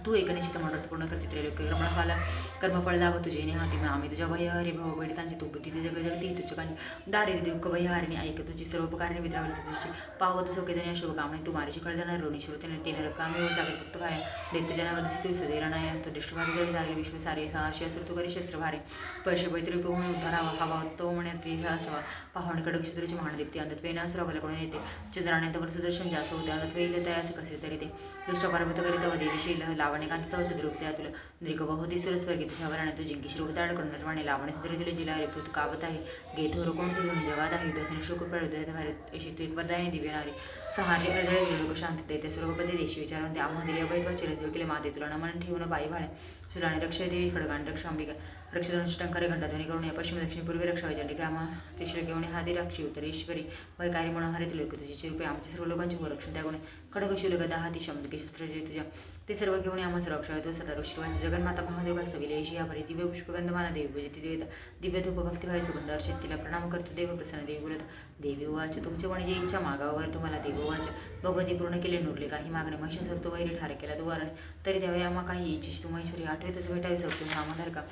तू एकनिष्ठ मनोरथ पूर्ण करते त्रैलोक कर्मफला कर्मफळ लाभ तुझे नेहाती मग आम्ही तुझ्या भय हरे भाऊ बडितांची तू बुद्धी जग जगती तुझ्या दारिद्र्य दुःख भयहारिणी ऐक तुझी सर्वोपकारिणी विद्रावली तुझी पावत सोकेजन शुभकामने तू मारीची खळ जाणार ऋणी श्रोतीने तीन रक्कामी व सागर पुक्त भाया दैत्यजनावदसी तू सदैरणाय तो दृष्टभारी जळी झाले विश्व सारे साहशी असुर तू करी शस्त्र भारे पैसे पैतृ होऊन उद्धारावा हवा तो म्हणे असावा पाहुणे कडक शत्रूची महानदीप्ती अंधत्वे न सुरावला कोणी येते चंद्राने तवर सुदर्शन जास होते अंधत्वे येईल तयास कसे तरी ते दुष्ट पार्वत करीत व देवीशील लावणे कांती तव सुद्रूप त्या तुला दीर्घ बहुती सुरस्वर्गी तुझ्या वराने तू जिंकी श्रोताळ करणारवाणे लावणे सुद्री तुला जिला रेपूत कावत आहे गेथोर कोण तुझून जगात आहे युद्धाने शोक प्रळुदयात भारत अशी तू एक वरदायने दिव्यणारी सहार्य हृदय लोक शांतते ते सर्वपती देशी विचारून ते आम्हा दिले अभयत्वा चिरंजीव केले माते तुला नमन ठेवून बाई भाळे सुराणे रक्षा देवी खडगाण रक्षा अंबिका रक्षाधनुष टंकारे घंटाध्वनी करून या पश्चिम दक्षिण पूर्वी रक्षा वैचंडिका आम्हा तिश्र घेऊन हादी राक्षी उत्तरेश्वरी वैकारी म्हणून हरित लोक तुझी रुपये आमच्या सर्व लोकांचे रक्षण त्या गुणे खडग शिवलगदा हाती शब्दके शस्त्र जे तुझ्या ते सर्व घेऊन आम्हाला रक्षा होतो सदा ऋषीवांची जगन्माता महादेवा सविलेशी या भरी दिव्य पुष्पगंधमाना देवी पूजिती देवता दिव्य धूप भक्तिभाई सुगंध अर्चित तिला प्रणाम करतो देव प्रसन्न देवी बोलत देवी वाच तुमचे कोणी इच्छा मागावर तुम्हाला देव वाच भगवती पूर्ण केले नुरले काही मागणे महिषासुर तो वैरी ठार केला दुवारणे तरी द्यावे आम्हा काही इच्छिस तू महेश्वरी आठवेतच भेटावी सौख्य आम्हाधार का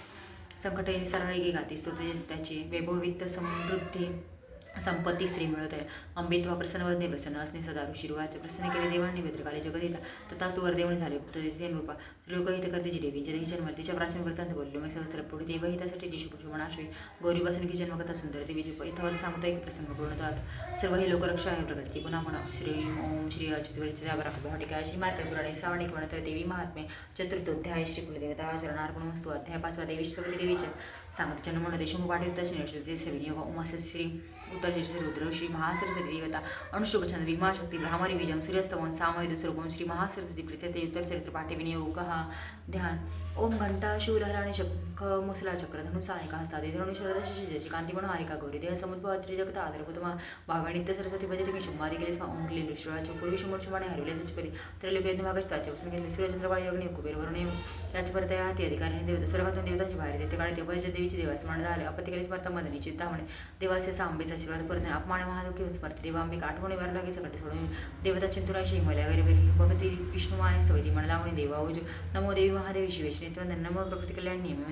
संकट निसर्ग गाती स्तोत्र त्याची वैभवित समृद्धी संपत्ती स्त्री मिळत आहे अंबित्वा प्रसन्न वदने प्रसन्न असणे सदा ऋषीरुवाचे प्रसन्न केले देवांनी वेद्रकाले जगत येता तथा सुवर्देवणी झाले तेन रूपा लोकहित करते जी देवी जय जन्मल तिच्या प्राचीन वृत्तांत बोललो मी सहस्त्र पुढे देवहितासाठी जी शुभशोभनाश्वी गौरीपासून की जन्मकथा सुंदर देवी जी इथं सांगता एक प्रसंग पूर्णतात सर्व हे लोकरक्षा आहे प्रकटती पुन्हा पुन्हा श्री ओम श्री अच्युतवरिचितावराटिका श्री मार्कट पुराणे सावणिक म्हणत देवी महात्मे चतुर्थोध्याय श्री कुलदेवता चरणार्पण वस्तू अध्याय 5 देवी सगळी देवीच्या सांगत जन्म देशमुख पाठवता श्री सविनियोग उमास श्री उत्तर रुद्र श्री महासरस्वती देवता अनुशुभचंद भीमाशक्ती ब्राह्मरी बीजम सूर्यस्तवन सामयुध स्वरूपम श्री महासरस्वती प्रीत्यते उत्तर चरित्र पाठे विनियोग ध्यान ओम घंटा शिवलहर आणि शंख मुसला चक्र धनु सहायका हस्ता धनु शरद शिशिजाची कांती पण हारिका गौरी देह समुद्भव त्रिजगत आधारभूतमा भावे नित्य सरस्वती भजते मी शुंभादी केले स्वा ओम क्लीन ऋषीराचे पूर्वी शुंभर शुंभाने हरवले सचपदी त्रैलोक यज्ञ भागाचे त्याच्यापासून घेतले सूर्यचंद्रबाई अग्नी कुबेर वरुणे त्याच परत हाती अधिकाऱ्याने देवता स्वर्गातून देवताची बाहेर येते काळी देवाच्या देवीची देवास्मरण झाले अपत्य केले स्मर्ता मदनी चिंतामणे देवाचे आंबेचा आशीर्वाद परत अपमान महादुखी स्मरते देवांबिका आठवणीवर लागे सकट सोडून देवता चिंतुराशी हिमालया गरीबी भगवती विष्णुमाय स्तवती म्हणलावणी देवाऊज नमो देवी महादेवी शिवेश नित्यवंदन नमो प्रकृती कल्याण नियम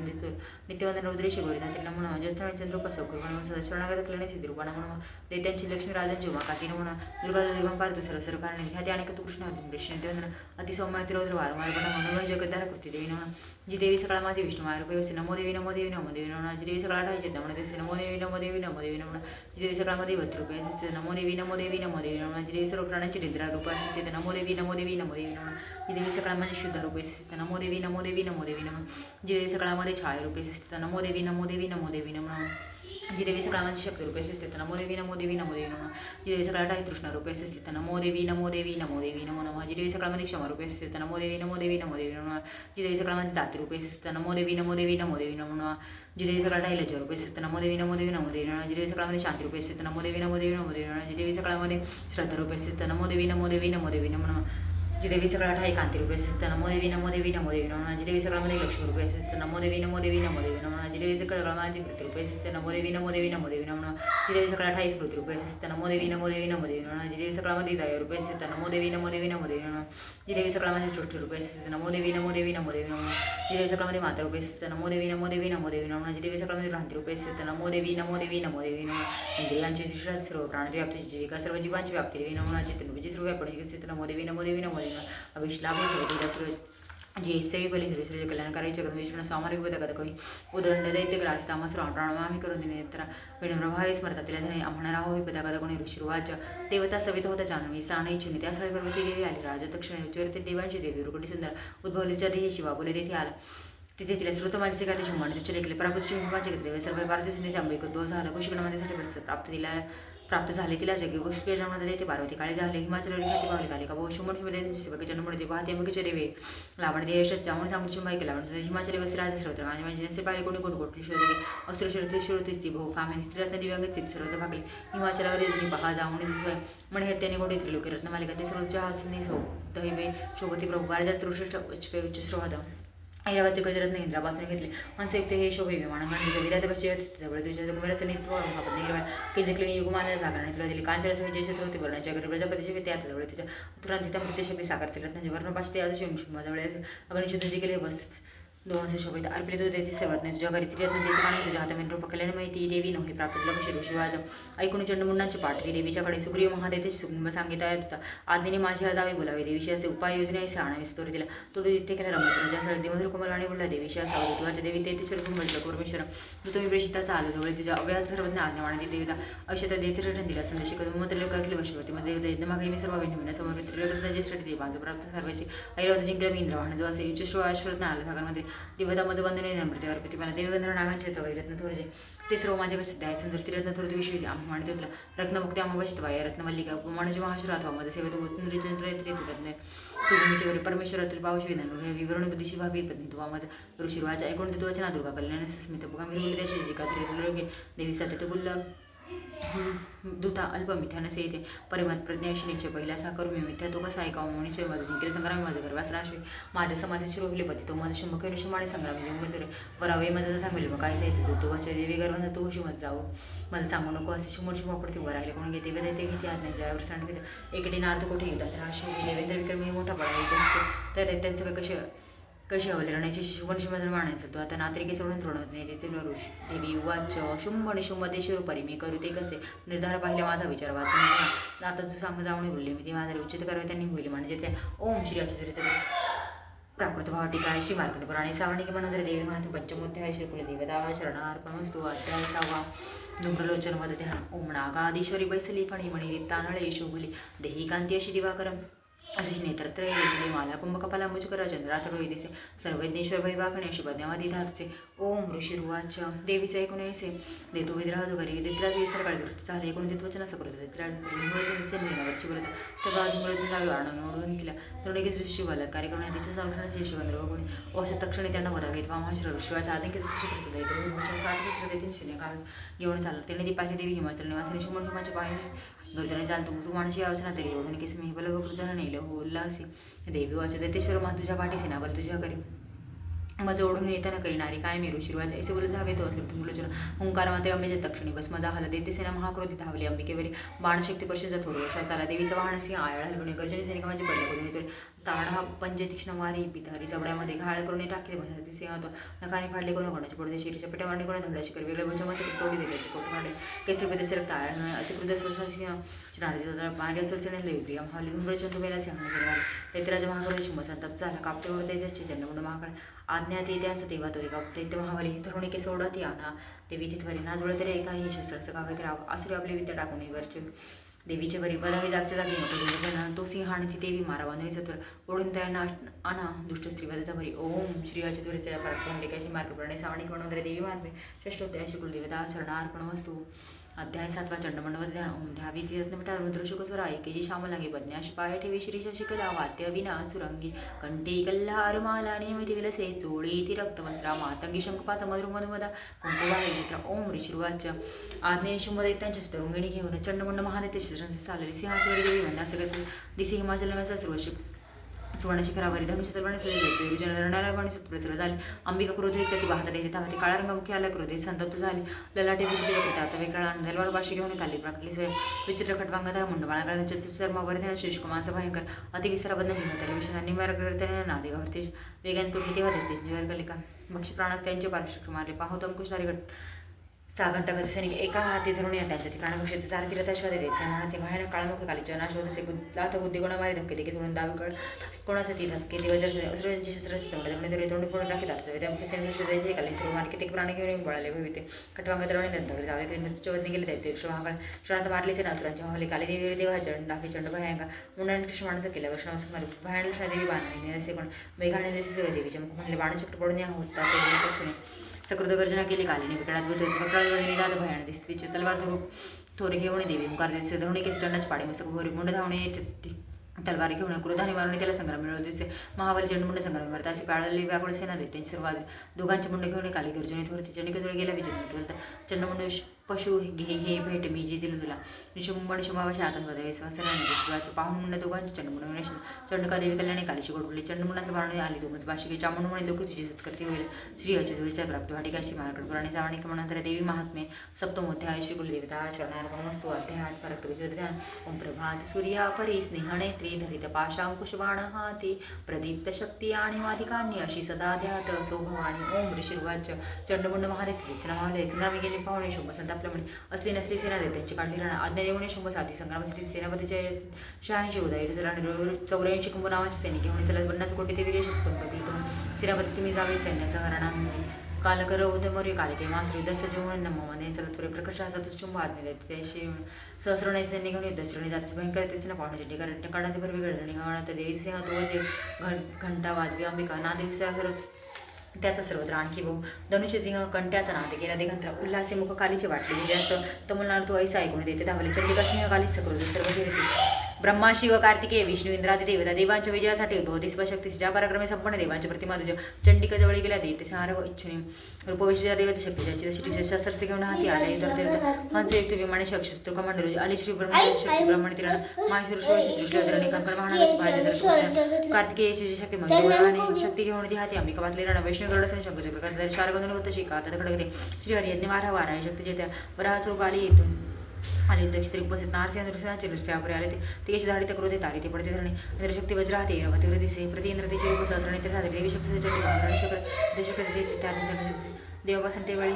नित्यवंदन रुद्रेशी गौरी धात्री नमो नमः ज्येष्ठ चंद्रोपा सौकुर म्हणून सदस्यनागत कल्याणी सिद्धिरूपा नमो नमः दैत्यांची लक्ष्मी राजांची उमा काती नमो नमः दुर्गा दुर्गम पार्थ सरसर कारणे ह्याती अनेक तू कृष्ण वृष्ण नित्यवंदन अतिसौम्य तिरौद्र वारंवार बना मनोमय जगद्धार कृती देवी नमः जी देवी सकाळ माझी विष्णुमाय रूपे वसे नमो देवी नमो देवी नमो देवी नमः जी देवी सकाळ ठाई नमो देवी नमो देवी नमो देवी नमो देवी नमः जी देवी सकाळमध्ये वत्रूपे असते नमो देवी नमो देवी नमो देवी नमः जी देवी सर्व प्राणांची निद्रा रूप असते नमो देवी नमो देवी नमो देवी नमः जी देवी सकाळमध्ये शुद्ध रूपे असते नमो देवी नमो देवी नमो देवी नमः जी देवी सकाळमध्ये छाया रूपे असते नमो देवी नमो देवी नमो देवी नमः जी देवी सकाळमध्ये शक्ती रूपे असते नमो देवी नमो देवी नमो देवी नमः जी देवी सकाळ ठाई तृष्णा रूपे असते नमो देवी नमो देवी नमो देवी नमो नमः जी देवी सकाळमध्ये क्षमा रूपे असते नमो देवी नमो देवी नमो देवी नमः जी देवी सकाळमध्ये दाती रूपे असते नमो देवी नमो देवी नमो देवी नमः जी देवी सकाळ ठाई लज्जा रूपे असते नमो देवी नमो देवी नमो देवी नमः जी देवी सकाळमध्ये शांती रूपे असते नमो देवी नमो देवी नमो देवी नमः जी देवी सकाळमध्ये श्रद्धा रूपे असते नमो देवी नमो देवी नमो देवी नमः जी देवी सकळ ठाई कांती रूपे असते नमो देवी नमो देवी नमो देवी नमो जी देवी सकळामध्ये लक्ष्मी रूपे असते नमो देवी नमो देवी नमो देवी नमो जी देवी सकळ माझी मृत्यू रूपे असते नमो देवी नमो देवी नमो देवी नमो जी देवी सकळ ठाई स्मृती रूपे असते नमो देवी नमो देवी नमो देवी नमो जी देवी सकळामध्ये दया रूपे असते नमो देवी नमो देवी नमो देवी नमो जी देवी सकळामध्ये सृष्टी रूपे असते नमो देवी नमो देवी नमो देवी नमो जी देवी सकळामध्ये माता रूपे असते नमो देवी नमो देवी नमो देवी नमो जी देवी सकळामध्ये भ्रांती रूपे असते नमो देवी नमो देवी नमो देवी नमो इंद्रियांची सृष्टी सर्व प्राणांची व्याप्ती जीविका सर्व जीवांची व्याप्ती देवी नमो चित्तरूपी सर्व व्यापणी असते नमो देवी नमो देवी नमो देवी अभिष्लाभ सर्व जे सेवी बली श्री कल्याणकारी जगन्विष्णू सामारी विपदा कवी उदंड दैत्य ग्रास तामस प्राणमामी करून दिनेत्रा विनम्रभावे स्मरता तिला धने आम्हाला राहो विपदा कदा कोणी ऋषिर्वाच देवता सवित होता जानवी स्थान इच्छिने त्या सगळी पर्वती देवी आली राजा दक्षिणे उच्चरते देवांची देवी रुकडी सुंदर उद्भवलीच्या देही शिवा बोले तेथे आला तिथे तिला श्रुत माझे काय शुमान तुच्छ लेखले प्रभूची शुमाचे घेतले सर्व भारतीय अंबिक उद्भव झाला कुशीगणामध्ये प्राप्त तिला प्राप्त झाले तिला जगे गोष्टी जन्मामध्ये ते पार्वती काळे झाले हिमाचल ख्याती पावली झाले का भाऊ शुमन हिमदेवांची सेवक जन्ममध्ये पाहते अंबिकेचे रेवे लावण दे यशस जाऊन सांगून शुंभाई केला म्हणजे हिमाचल वसी राजा श्रोत आणि म्हणजे पाहिले कोणी कोण गोटली शोधले अस्त्र श्रोते श्रोतेस ती भाऊ कामेनी स्त्रीरत्न दिव्यांग स्थित सर्वत भागले हिमाचलावर रजनी पहा जाऊन म्हणे त्याने गोडे त्रिलोकी रत्नमालिका ते सर्वोच्च हसनी सौ दैवे शोभती प्रभू पारिजात उच्च श्रोहद ऐरावाचे गजरत्न इंद्रापासून घेतले मनसयुक्त हे शोभे विमान म्हणजे विद्यार्थ्याचे जवळ तुझ्या गंभीराचं नित्व आपण निर्वाळ किंजकलीने युगमाला जागरणे तुला दिली कांचन सहित जयशत्र होते वर्णाच्या घर प्रजापतीचे विद्या जवळ तुझ्या तुरंत त्या मृत्यूशक्ती साकारतील रत्नाचे वर्णपास ते आज जवळ अग्निशुद्ध जे केले बस दोन असे शोभित अर्पिले तुझे त्याची सर्वज्ञ तुझ्या घरी त्रिरत्न त्याचे पाणी तुझ्या हातामध्ये रूप कल्याण माहिती देवी नव्हे प्राप्त तुला कशी ऋषिराज ऐकून चंडमुंडांचे पाठवे देवीच्याकडे सुग्रीव महादेवाचे सुकुंभ सांगितले होता आज्ञेने माझी जावे बोलावे देवीशी असे उपाय योजने असे आणावे स्तोरी दिला तो तिथे केला रमत ज्या सगळ्या देवधुर कमल आणि बोलला देवीशी असावं तुझ्या देवी ते तिथे म्हटलं परमेश्वर तू तुम्ही प्रेषिताचा आलो जवळ तुझ्या अव्यात सर्वज्ञ आज्ञावाने देवता अशा त्या देते रटन दिला संदेश करून मग त्रिलोक अखिल वशवती म्हणजे यज्ञमागे मी सर्व विनविना समोर त्रिलोक जे श्रेष्ठ देवांचं प्राप्त सर्वांची ऐरावत जिंकला मी इंद्रवाहन जो असे उच्च अश्वरत्न आला सागरमध्ये देवता माझं वंदने नम्रतेवर प्रतिपाना देवगंधर्व नागांचे तवळे रत्न थोरजे ते सर्व माझे प्रसिद्ध आहेत सुंदर ती रत्न थोर विषयी आम्ही मानते तुला रत्नमुक्ती आम्हा वाय रत्नमल्लिका उपमानाचे महाशिरात माझे सेवेत रत्न तुमच्या घरी परमेश्वरातील पावशी विधान विवरण बुद्धीशी भावी पत्नी तुवा माझा ऋषिवाच ऐकून ते वचना दुर्गा कल्याण सस्मित पुकामी बोलले त्याशी जिका देवी सात्य बोलला दुता अल्प मिथ्यानसे येते परिमत प्रज्ञाशिनीचे पहिला सा करू मी मिथ्या तो कसा ऐकावं म्हणून माझं जिंकले संग्रामी माझं गर्वास राशे माझ्या समाजाचे रोहिले पती तो माझं शंभक निशमाने संग्रामी जिंकून बरावे माझं तर सांगेल मग काय साहित्य तो वाच्या देवी गर्वांना तो कशी मत जावं माझं सांगू नको असे शुमोर शुमापडते उभं राहिले कोण घेते वेद ते घेते आज नाही ज्यावर सांगितलं एकडे नार्थ कोठे युद्धात राशी देवेंद्र विक्रमी मोठा पडा तर त्यांचं कशी हवले राहण्याची शुभनशिमधून मानायचं तो आता नात्रिके सोडून तृणवत नाही तेथील ऋष देवी वाच शुंभ आणि शुंभ ते शिरोपरी मी करू ते कसे निर्धार पाहिले माझा विचार वाचन आता जो सांगत जाऊन बोलले मी ते माझा उचित करावे त्यांनी होईल म्हणजे त्या ओम श्री अच्युत प्राकृत भावटिका श्री मार्कंड पुराणे सावणिके मनोदर देवी महात्म पंचमूर्ती श्री कुलदेवता चरणार्पणस्तु अध्याय 6 धूम्रलोचन मध्ये ध्यान ओम नागाधीश्वरी बैसली फणी मणी तानळे शोभली देही कांती अशी दिवाकरम अशी नेत्रत्रय वेदिले माला कुंभकपाला मुजकरा चंद्रातडोई दिसे सर्वज्ञेश्वर भैवाखणे अशी पद्मावधी धातचे ओम ऋषिर्वाच देवीचे ऐकून ऐसे देतो विद्राह घरी दित्राज विस्तार काळी वृत्त झाले एकूण देतवचन असं करतो दित्राज धुमरोचनचे बोलत तेव्हा धुमरोचन जावे आणून ओढून केला तरुणीकीच ऋषी बलत कार्यक्रम तिच्या संरक्षणाचे यशवंद्र कोणी औषध तक्षणी त्यांना वधावे वा महाश्र ऋषीवाच्या आदिंकित चित्र केले तर हिमाचल 60 काल घेऊन चाललं त्याने ती पाहिली देवी हिमाचल निवासी शुमन शुमाचे पाहिजे गर्जने चालतो तू माणशी यावचना तरी एवढून केस मी बल वकृतना नेलं होल्ला असे देवी वाच देतेश्वर मा तुझ्या पाठीसे ना बल तुझ्या करी मज ओढून येताना करीणारी काय मेरू शिरवाज ऐसे बोलत धावे तो असेल तुमलोचन हुंकार माते अंबेच्या तक्षणी बस मजा हला देते सेना महाक्रोधी धावली अंबिकेवरी बाणशक्ती पश्चिमचा थोर वर्षा चाला देवीचा वाहन सिंह आयळ हलवणे गर्जनी सैनिका माझी पडल्या करून येतो ताडा पंच तीक्ष्ण वारी पितारी जबड्यामध्ये घाळ करून टाकले भरती सिंह होतो नकाने फाडले कोण कोणाची पडदे शिरीच्या पेट्यामारणे कोणा धडाची कर वेगळ्या भुजमाचे तोडी देण्याची कोट फाडले केसरीपदे सरकता आयळ अतिकृत सिंह चिनारी पाणी असोसिएशन लेवरी आम्हाला धुम्रचंद तुम्हाला सिंह दैत्यराज महाकाळाची मसंतप झाला कापते ओढते त्याची चंडमुंड महाकाळ आज्ञा ते त्यांचं तेव्हा तो एका दैत्य महाबली तरुणी केस ओढा ती आणा देवी तिथवरी नाजवळ तरी एकाही शस्त्राचं काव्य करावं आसुरी आपली विद्या टाकून वरचे देवीच्या घरी बदावी जागच्या जागी नको तो सिंह आणि ती देवी मारावा नाही सत्वर ओढून त्यांना आणा दुष्ट स्त्री वदता भरी ओम श्री अच्युत त्या पराक्रम मार्ग प्रणे सावणी कोण वगैरे देवी मार्गे षष्टोध्याय कुलदेवता चरणार्पण वस्तू अध्याय 7 चंडमंडवत ध्यान ओम ध्यावी तीर्थमिठा रुद्रशुकस्वरा ऐकेजी श्यामलांगी पद्म्याशी पाय ठेवी श्री शशिकला वाद्य विना सुरंगी कंठी कल्हार माला नेमती विलसे चोळी ती रक्तवस्त्रा मातंगी शंखपाचा मधुर मधुमदा कुंकुवारी चित्र ओम ऋषिर्वाच आज्ञेने शुंभदैत्यांच्या तरुंगिणी घेऊन चंडमुंड महादैत्य चित्रांचे चालले सिंहाची देवी वंदाचे दिसे हिमाचल नव्याचा सर्वशिक सुवर्ण शिखरावरी धनुष्य तलवाने सजले होते रुजन रणरावाने प्रसर झाले अंबिका क्रोधित त्याची वाहतात येते तेव्हा ती काळा रंग मुखी आला क्रोधित संतप्त झाली ललाटे बिलबिल करता आता वेगळा अंधलवार वाशी घेऊन आली प्रकटली सोय विचित्र खटवांगता मुंडमाळा चर्मावर शिशकुमारचा भयंकर अतिविस्ताराबद्ध जीवन त्याला विषयाने मार्गदर्शनाने नादे घालते वेगाने तुटली तेव्हा देते जीवर कलिका बक्षी प्राणास त्यांचे पार्श्व मारले पाहतो अंकुशारी गट 6 घंटा सैनिक एका हाती धरून येतात ती प्राणभूषेचे चारती रथाश्वाद देते सैन्याने ते भयानक काळमुख कालीच्या नाशवत लाथ बुद्धी गुणामारी धक्के देखील म्हणून दावी कोणासाठी धक्के दिवजर असुरांची शस्त्राचे तोंड फोडून राखीत आले त्या मुख्य सैन्य काली सर्व मार्ग कित्येक प्राणी घेऊन पळाले होते खटवांग तरवणे नंतर जावे मृत्यूच्या वदनी गेले ते शोभांगळ क्षणात मारले सेना असुरांच्या हवाले काली देवी देवा चंड दाफी चंड भयांगा मुंडाने कृष्णाचा केला वर्षांवर भयानक देवी बाण असे कोण मेघाने सगळे देवीच्या मुख म्हणले बाणचक्र पडून या होता ते सकृत गर्जना केली कालीने विकणात बुजवली दाद भयान दिसते तिचे तलवार धरू थोरे घेऊन देवी ओंकार दिसे धरुणी केस चंडाची पाडी मसक भोरी मुंड धावणे तलवारी घेऊन क्रोधाने मारून त्याला संग्राम मिळवले दिसे महाबली चंडमुंड संग्राम मारता असे काळले व्याकुळ सेना देत त्यांची सर्व दोघांचे मुंड घेऊन काली गर्जने थोरती चंडिकेजवळ गेला विजय चंडमुंड पशु घे हे भेट मी जी दिलं तुला निशुंबण शुभावाशी हातात होते विश्वासराने विष्णूचे पाहून मुंड दोघांचे चंडमुंड चंडका देवी कल्याणे कालीची गोडबोलली चंडमुंडाचं बाण आली दोघंच बाशिके चामुंडमुळे लोक तुझी सत्कर्ती होईल श्री अचितुरीच्या प्राप्ती वाटिकाशी मार्गड पुराणे जावणे म्हणून देवी महात्मे सप्तमोध्याय श्री कुलदेवता चरणार्पणमस्तु अध्याय 8 फरक विजयध्यान ओम प्रभात सूर्या परी स्नेहणे त्रिधरित पाशांकुशबाण हाती प्रदीप्त शक्ती आणि वाधिकांनी अशी सदा ध्यात सोभवाणी ओम ऋषिर्वाच चंडमुंड महारेत नामावले संग्रामी गेले पाहुणे शुभ संताप असली नसली सेना देत त्यांची काढली राणा आज्ञा देऊन शुभ साधी संग्रामासाठी सेनापतीच्या 86 उदय 84 कुंभ नावाचे सैनिक घेऊन चला 50 कोटी ते वीर शक्ती सेनापती तुम्ही जावे सैन्यासह राणा कालकर उदमोर्य कालिके मास युद्धस्य जेवण नमने चला तुरे प्रकर्ष हातातच चुंब आज्ञा देते त्याशी सहस्रणे सैन्य घेऊन युद्धश्रेणी जातात भयंकर तेच ना पाहुणे चंडी कारण काढाते भर वेगळे आणि देवी सिंह तो जे घंटा वाजवी अंबिका नादेवी त्याचा सर्वत्र आणखी भाऊ धनुष्य सिंह कंट्याचा नाते गेला दिगंतरा उल्हासे मुख कालीचे वाटले विजयास्त तमिळनाडू तो ऐसा ऐकून देते धावले चंडिका सिंह काली सकृत सर्व घेते ब्रह्मा शिव कार्तिकेय विष्णू इंद्रादी देवता देवांच्या विजयासाठी उद्भवती स्वशक्ती ज्या पराक्रमे संपन्न देवांच्या प्रतिमा तुझ्या चंडिकाजवळ गेल्या देते संहार इच्छुनी रूपविषया देवाची शक्ती ज्याची जशी शस्त्र घेऊन हाती आले तर हंसयुक्त विमाने शस्त्र कमांडर आली श्री शक्ती ब्रह्मण तिला माहेश्वर कंकण महाराज कार्तिकेयची शक्ती म्हणजे शक्ती घेऊन ती हाती अंबिका वाचले राणा वैष्णव गरुड शंकर शारगंधर होत शिका आता खडगते श्री हरी यज्ञ मारा वारा शक्ती जेत्या वराह स्वरूप आली येथून आले दक्षिण उपस्थित नारसिंह नृसिंहाचे दृष्ट्यापुढे आले ते केश झाडी क्रोधे तारी ते पडते धरणे इंद्रशक्ती वज्राहते रवतीवृतीसे प्रति इंद्रतेचे रूप सहस्रणे ते झाले देवी शक्तीचे चंडी देवापासून ते वेळी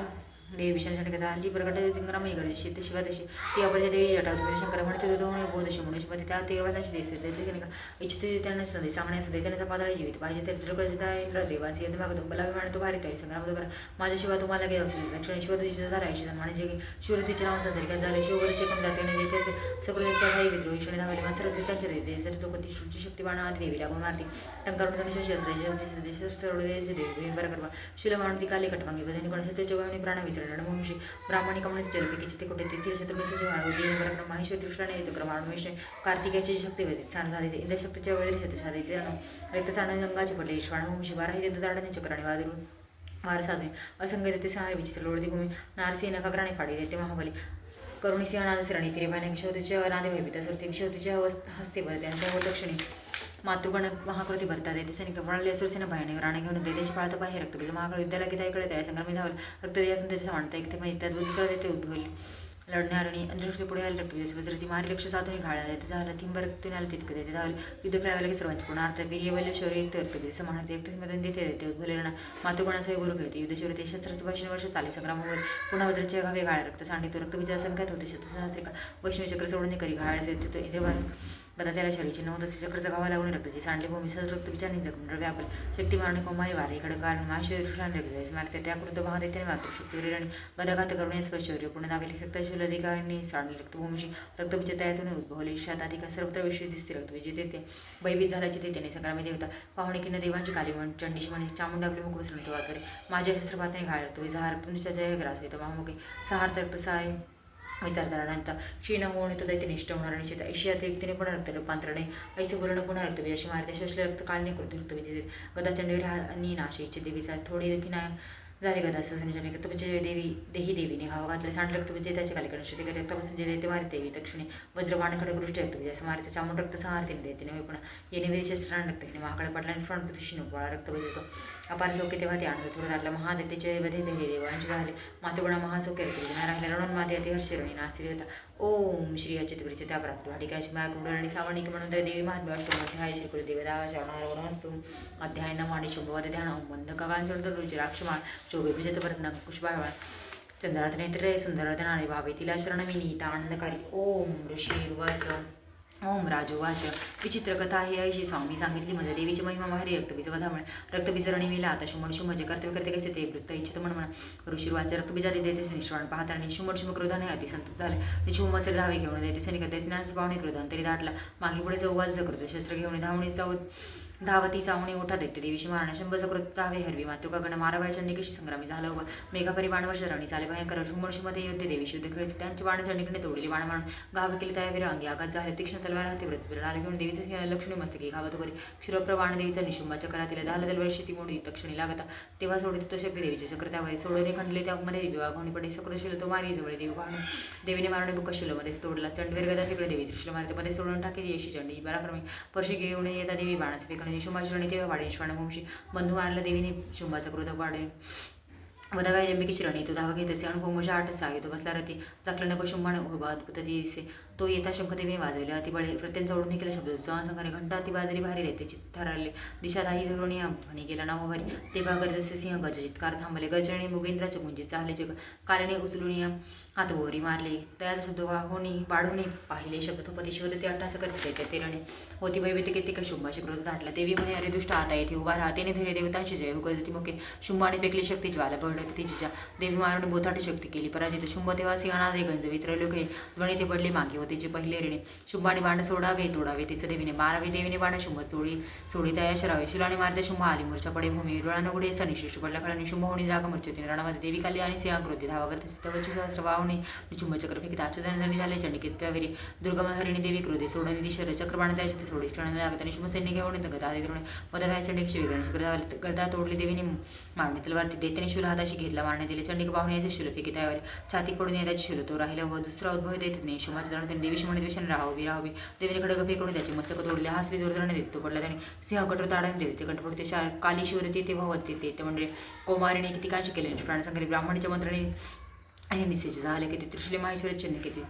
देवी विषाण चंडिका आली प्रकट संग्राम गरजेशी ते शिवादशी ती अपरच्या देवी जटावती शंकर म्हणते दोन बोधशी म्हणून त्या तेरवादाची देते इच्छित त्यांना संदेश सांगण्यास त्याने पादाळी जीवित पाहिजे तर तिरकळता इंद्र देवाचे यज्ञ मागतो मला विमान तो भारी तरी संग्राम करा माझ्या शिवा तुम्हाला काही दक्षिण शिवदीचे झाला आयुष्य म्हणजे शिवतीचे नाव साजरे झाले शिववर शेकून जाते तेच सगळे काही विद्रोही क्षणी धावले मात्र त्यांच्या देते जर तो कधी शुची शक्ती बाणा देवी लागून मारते टंकारून धनुष्य शस्त्र देवी बरं शिल मारून ती काली कटवांगी बदनी कोणाच्या चौघांनी प्राण विचार रणभूमीशी ब्राह्मणी कमळी जलपिकेची ते कुठे तेथील शत्रुघ्न होती पराक्रम माहेश्वर कृष्णाने येतो क्रमाण महेश कार्तिकाची शक्ती होती सार झाली इंद्रशक्तीच्या वगैरे साधे रक्तसाण अंगाचे पडले श्वानभूमीशी 12 ही दाडाने चक्राने वादळून वार साधून असंख्य ते सहारे विचित्र लोळती भूमी नारसिंह नकाग्राने फाडी देते महाबली करुणीसिंह नादसरणी तिरेबाने शोधीच्या नादे भयभीत सुरती शोधीच्या हस्ते भर त्यांच्या दक्षिणी मातृगण महाकृती भरतात येथे सैनिक प्रणाली असुरसेना भयाने राणे घेऊन देते त्याची पाळत पाहिजे रक्त महाकाळ युद्धाला किती ऐकले त्या संग्रामी धावल रक्त यातून त्याचे मांडता एक ते माहिती त्यात दुसरं देते उद्भवली लढणार आणि अंधरक्ती पुढे आले रक्त वज्रती मारी लक्ष साधून घाळला देते झाला थिंबर रक्तून आले तितकं देते धावले युद्ध खेळायला की सर्वांचे पूर्ण अर्थ वीर्यवल्य शौर्य एक रक्तबीज समान एक मदन देते देते उद्भवले राणा मातृगणाचा गुरु खेळते युद्ध शौर्य शस्त्राचं 22 वर्ष चाले संग्रामावर पुन्हा वज्राच्या गावे गाळ्या रक्त सांडितो रक्तबीजा संख्यात होते शतसहस्रिका वैष्णवी चक्र सोडणे करी घाळ देते इंद्रबाण गदा त्याला शरीरचे 9 चक्रचा गावा लागून रक्ताची सांडली भूमी सहज रक्तविचारणी जगून व्यापल शक्ती मारणे कोमारी वारे इकडे कारण माहेश्वर कृष्णाने रक्तजास मारते त्या क्रुद्ध महादेत्याने मातृशक्तीवर आणि गदाघात करून स्वशौर्य पुणे नावेले शक्तशूल अधिकाऱ्यांनी सांडली रक्तभूमीशी रक्तबीच्या तयातून उद्भवले शताधिका सर्वत्र विश्व दिसते रक्तबीजे ते भयभीत झाल्याचे ते त्याने संग्रामी देवता पाहुणे किन्न देवांची काली म्हण चंडीशी म्हणे चामुंड आपले मुख विसरणे तो वाकरे माझ्या शस्त्रपाताने घाळ रक्तबी जहा रक्तबीच्या जय ग्रास येतो महामुखे सहार रक्त सारे विचारधारानंतर क्षीण होऊन तो दैत्य निष्ठ होणार आणि शेता ऐशियात व्यक्तीने पुन्हा रक्त रूपांतरणे ऐसे बोलणं पुन्हा रक्तबीज अशी मारते शोषले रक्त काळणे कृती रक्तबीज गदाचंडीवर आणि नाशिकचे देवीचा थोडी देखील झाले गदा सुसनीच्या रक्तपंचय देवी देही देवीने घाव घातले सांड रक्तपंचय त्याच्या कालिकडे श्रुती रक्तपासून जे देते मारित देवी दक्षिणे वज्रबाण खडगृष्टी रक्तपंच असं मारित चामून रक्त संहारतीने देते नव्हे पण येणे वेळीचे स्त्राण रक्त हे महाकडे पडला आणि फ्रंट प्रतिष्ठी नोपळा रक्तपंच असतो अपार सौख्य तेव्हा ते आनंद थोडं दाटला महादेतेचे वधे धैर्य देवांचे राहिले मातुगुणा महासौख्य रक्तपंच राहिले रणून माते अति हर्षरणी नास्ती देवता ओम श्री अचितगुरीचे त्या प्राप्त वाटिकाशी माया आणि सावणिक म्हणून देवी महात्म्य अष्टमध्ये श्री गुरुदेवदा श्रवणारोहण असतो अध्याय नम आणि शुभवद ध्यान बंद काकांचर रुची राक्षमाळ चोबे विजत परत पुष्पाळ चंद्रात नेत्र सुंदर धनाने भावे तिला शरणमिनी आनंदकारी ओम ऋषी रुवाच ओम राजोवाच विचित्र कथा ही ऐशी स्वामी सांगितली म्हणजे देवीची महिमा भारी रक्तबीज वधामुळे रक्तबीज रणिमेला आता शुमण शुमजे कर्तव्य करते कसे ते वृत्त इच्छित म्हणून ऋषीवाच रक्तबीजादी देते निश्रवण पाहता आणि शुमण शुम क्रोधाने अतिसंत झाले निशुम असे धावे घेऊन देते सैनिक दैत्यनाश भावने क्रोधान तरी दाटला मागे पुढे चौवाज करतो शस्त्र घेऊन धावणी धावती चावणी ओठा दैत्य देवीशी मारण्या शंभ सकृत धावे हरवी मातृकागण मारावाय चंडिकेशी संग्रामी झाला उभा मेघापरी बाणवर शरणी चाले भयंकर शुमर्षमध्ये योद्धे देवीशी युद्ध खेळते त्यांची बाण चंडिकडे तोडली बाण मारून गाव केली त्या वीर अंगी आघात झाले तीक्ष्ण तलवार हाती व्रत विरणाला घेऊन देवीचे सिंह लक्ष्मी मस्तकी घावत करी क्षुरप्रवाण देवीचा निशुंभा चक्रातील दाल तलवार शेती मोडी तक्षणी लागता तेव्हा सोडते तो शक्ती देवीचे चक्र त्यावर सोडणे खंडले त्यामध्ये विवाह घोणी पडे सकृशील तो मारी जवळ देवी पाहून देवीने मारणे बुकशिलमध्येच तोडला चंडवीर गदा फेकडे देवी त्रिशूल मारते मध्ये सोडून टाकेली येशी चंडी पराक्रमी परशी घेऊन येता देवी बाणाचे फेकणे निशुंभाचरणी तेव्हा वाढे श्वानभूमशी बंधू मारला देवीने शुंभाचा क्रोध वाढे वधाबाई लिंबिकीची रणी तो धावा घेत असे अनुभव मोठा आठ सायुध बसला रती चाकलं नको शुंभाने उभा अद्भुत दिसे तो येता शंखदेवीने वाजवले अतिबळे प्रत्यंचा ओढून केला शब्द संघाने घंटा ती बाजरी भारी देते चित ठरवले दिशा दाही धरुणी ध्वनी गेला नवभारी तेव्हा गरजसे सिंह गज चित्कार थांबले गजणे मुगेंद्राचे गुंजित चालले जग कालने उचलून हात बोरी मारले त्याचा शब्द वाढवणे पाहिले शब्द थोपती शोध ते अट्टास करत येते तेरणे होती भयभीती किती शुंभाशी क्रोध दाटला देवी म्हणे अरे दुष्ट आता येथे उभा राहा तेने धैर्य देवतांशी जय गजती मुखे शुंभाने फेकली शक्ती ज्वाला भडक तिच्या देवी मारून बोथाटी शक्ती केली पराजित शुंभ तेव्हा सिंहनादे गंज वित्रलोके ध्वनी ते पडले मागे होते जे पहिले ऋणे शुंभाने बाण सोडावे तोडावे तिचं देवीने मारावे देवीने बाण शुंभ तोडी सोडी तया शरावे शिलाने मारते शुंभ आली मूर्छा पडे भूमी डोळानगुडे असा निशिष्ट पडला खळाने शुंभ होणी जागा मूर्छेतीने रणामध्ये देवी काली आणि सिंहाकृती धावा करते स्तवची सहस्र वावणे शुंभचक्र फेकीत आचजणी झाले चंडिकेत त्यावेळी दुर्गम हरिणी देवी क्रोधे सोडणे दिशर चक्रबाण त्याच्या ते सोडी क्षण लागत आणि शुंभ सैन्य घेऊन गदा देणे मधव्या चंडिकशी वेगळ्याने गदा तोडली देवीने मारणे तलवारती देतेने शूल हाताशी घेतला मारणे दिले चंडिक पाहुणे याचे शूल फेकी त्यावर छाती फोडून येण्याची शूल तो राहिला व दुसरा उद्भव देत नाही शुंभाच्या दरम्यान देवीशी म्हणे द्वेषाने राहावी देवीने खडक फेकून त्याचे मस्तक तोडले हासवी जोरदाराने देतो पडला त्याने सिंह कठोर ताडाने देते कंठपड ते काली शिवदती तेव्हा होते ते म्हणजे कुमारीने किती कांशी केले प्राणसंकरी ब्राह्मणीच्या मंत्राने आणि निश्चय झाले किती त्रिशूली माहेश्वरी चिन्ह किती